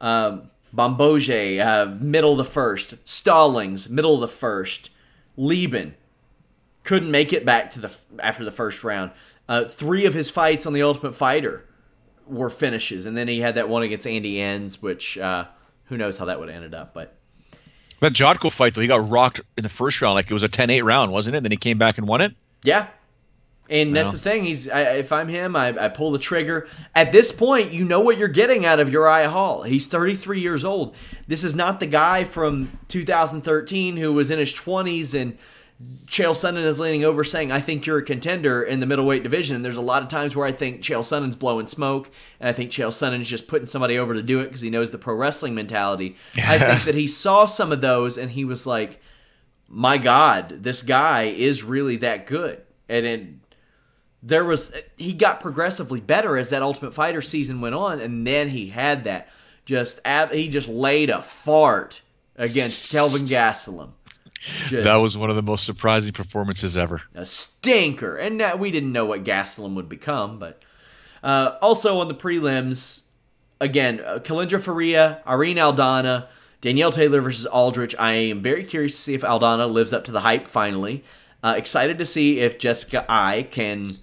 Bamboje, middle of the first. Stallings, middle of the first. Lieben couldn't make it back to after the first round. 3 of his fights on The Ultimate Fighter were finishes, and then he had that one against Andy Enns, which who knows how that would have ended up. But that Jotko fight, though, he got rocked in the first round, like it was a 10-8 round, wasn't it? Then he came back and won it. Yeah. And that's the thing. If I'm him, I pull the trigger. At this point, you know what you're getting out of Uriah Hall. He's 33 years old. This is not the guy from 2013 who was in his 20s and Chael Sonnen is leaning over saying, I think you're a contender in the middleweight division. There's a lot of times where I think Chael Sonnen's blowing smoke, and I think Chael Sonnen's just putting somebody over to do it because he knows the pro wrestling mentality. I think that he saw some of those, and he was like, my God, this guy is really that good. And he got progressively better as that Ultimate Fighter season went on, and then he had that. He just laid a fart against Kelvin Gastelum. That was one of the most surprising performances ever. A stinker. And we didn't know what Gastelum would become. But also on the prelims, again, Kalindra Faria, Irene Aldana, Danielle Taylor versus Aldrich. I am very curious to see if Aldana lives up to the hype finally. Excited to see if Jessica Ai can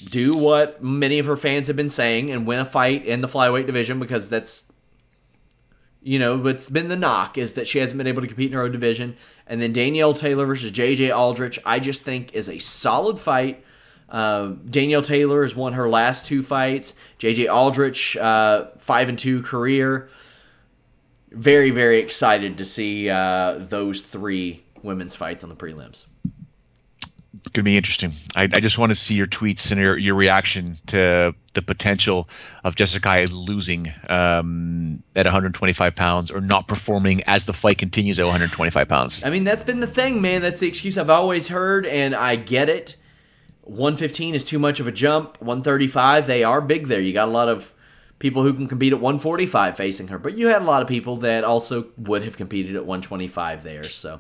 do what many of her fans have been saying and win a fight in the flyweight division, because that's, what's been the knock is that she hasn't been able to compete in her own division. And then Danielle Taylor versus JJ Aldrich, I just think is a solid fight. Danielle Taylor has won her last 2 fights. JJ Aldrich, 5-2 career. Very, very excited to see those 3 women's fights on the prelims. Going to be interesting. I just want to see your tweets and your reaction to the potential of Jessica losing at 125 pounds or not performing as the fight continues at 125 pounds. I mean, that's been the thing, man. That's the excuse I've always heard, and I get it. 115 is too much of a jump. 135, they are big there. You got a lot of people who can compete at 145 facing her, but you had a lot of people that also would have competed at 125 there, so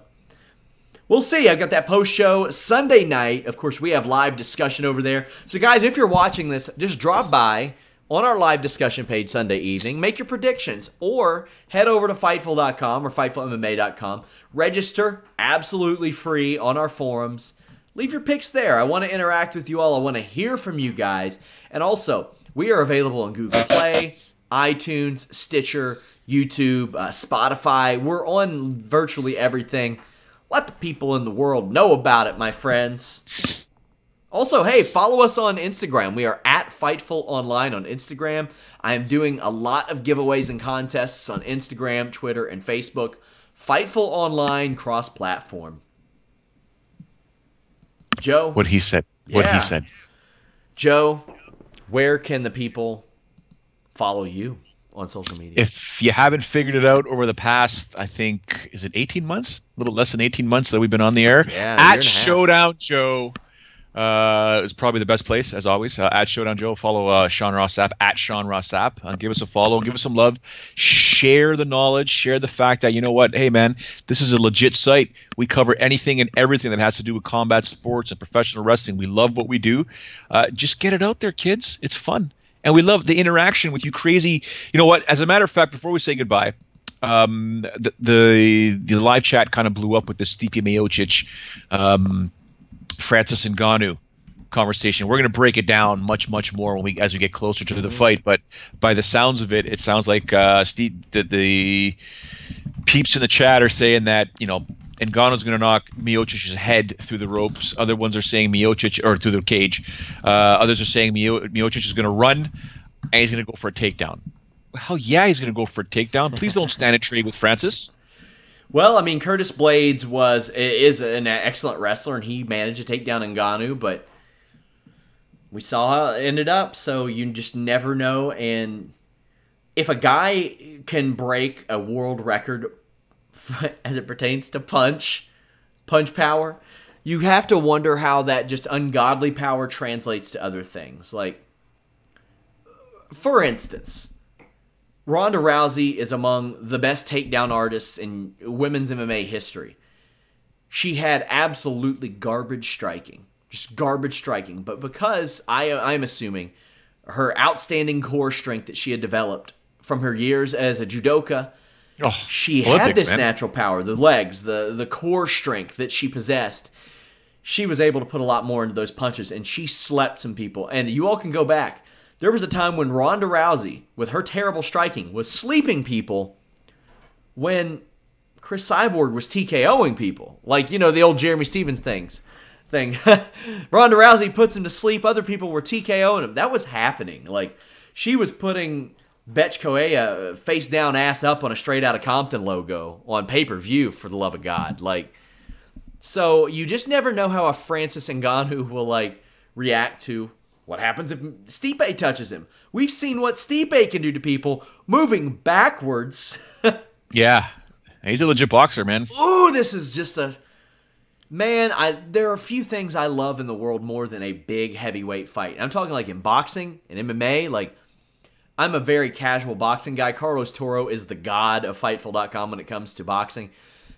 we'll see. I got that post-show Sunday night. Of course, we have live discussion over there. So, guys, if you're watching this, just drop by on our live discussion page Sunday evening. Make your predictions, or head over to Fightful.com or FightfulMMA.com. Register absolutely free on our forums. Leave your picks there. I want to interact with you all. I want to hear from you guys. And also, we are available on Google Play, iTunes, Stitcher, YouTube, Spotify. We're on virtually everything. Let the people in the world know about it, my friends. Also, hey, follow us on Instagram. We are at Fightful Online on Instagram. I am doing a lot of giveaways and contests on Instagram, Twitter, and Facebook. Fightful Online, cross-platform. Joe? What he said. Joe, where can the people follow you on social media? If you haven't figured it out over the past, I think, is it 18 months? A little less than 18 months that we've been on the air. Yeah, at Showdown Joe is probably the best place, as always. At Showdown Joe. Follow Sean Ross Sapp, at Sean Ross Sapp. Give us a follow. Give us some love. Share the knowledge. Share the fact that, you know what, hey, man, this is a legit site. We cover anything and everything that has to do with combat sports and professional wrestling. We love what we do. Just get it out there, kids. It's fun. And we love the interaction with you crazy. You know what? As a matter of fact, before we say goodbye, the live chat kind of blew up with the Stipe Miocic, Francis Ngannou conversation. We're going to break it down much, much more as we get closer to the fight. But by the sounds of it, it sounds like the peeps in the chat are saying that, Ngannou's going to knock Miocic's head through the ropes. Other ones are saying Miocic, or through the cage. Others are saying Miocic is going to run, and he's going to go for a takedown. Hell yeah, he's going to go for a takedown. Please don't stand and trade with Francis. Well, I mean, Curtis Blades is an excellent wrestler, and he managed to take down Ngannou, but we saw how it ended up, so you just never know. And if a guy can break a world record as it pertains to punch power, you have to wonder how that just ungodly power translates to other things. Like, for instance, Ronda Rousey is among the best takedown artists in women's MMA history. She had absolutely garbage striking. Just garbage striking. But because I'm assuming her outstanding core strength that she had developed from her years as a judoka, she had this natural power, the legs, the core strength that she possessed. She was able to put a lot more into those punches, and she slept some people. And you all can go back. There was a time when Ronda Rousey, with her terrible striking, was sleeping people when Chris Cyborg was TKOing people. Like, you know, the old Jeremy Stevens thing. Ronda Rousey puts him to sleep. Other people were TKOing him. That was happening. Like, she was putting Betch Correia face down, ass up on a Straight Outta Compton logo on pay-per-view, for the love of God. Like, so you just never know how a Francis Ngannou will, like, react to what happens if Stipe touches him. We've seen what Stipe can do to people moving backwards. Yeah. He's a legit boxer, man. Ooh, this is just a... Man, there are a few things I love in the world more than a big heavyweight fight. I'm talking like in boxing and MMA. Like, I'm a very casual boxing guy. Carlos Toro is the god of Fightful.com when it comes to boxing.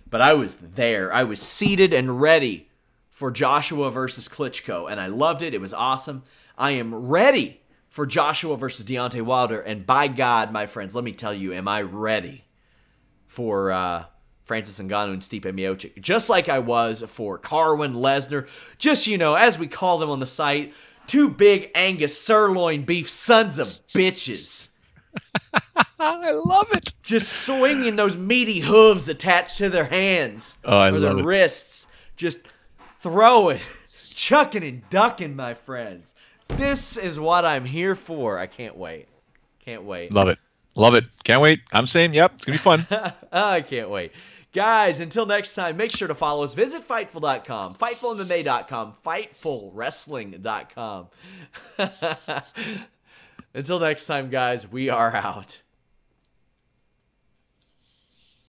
But I was there. I was seated and ready for Joshua versus Klitschko, and I loved it. It was awesome. I am ready for Joshua versus Deontay Wilder, and by God, my friends, let me tell you, am I ready for Francis Ngannou and Stipe Miocic, just like I was for Carwin Lesnar. Just, you know, as we call them on the site, two big Angus sirloin beef sons of bitches. I love it. Just swinging those meaty hooves attached to their hands or their wrists. Just throwing, chucking and ducking, my friends. This is what I'm here for. I can't wait. Can't wait. Love it. Love it. Can't wait. I'm saying, yep, it's going to be fun. I can't wait. Guys, until next time, make sure to follow us. Visit Fightful.com, FightfulMMA.com, FightfulWrestling.com. Until next time, guys, we are out.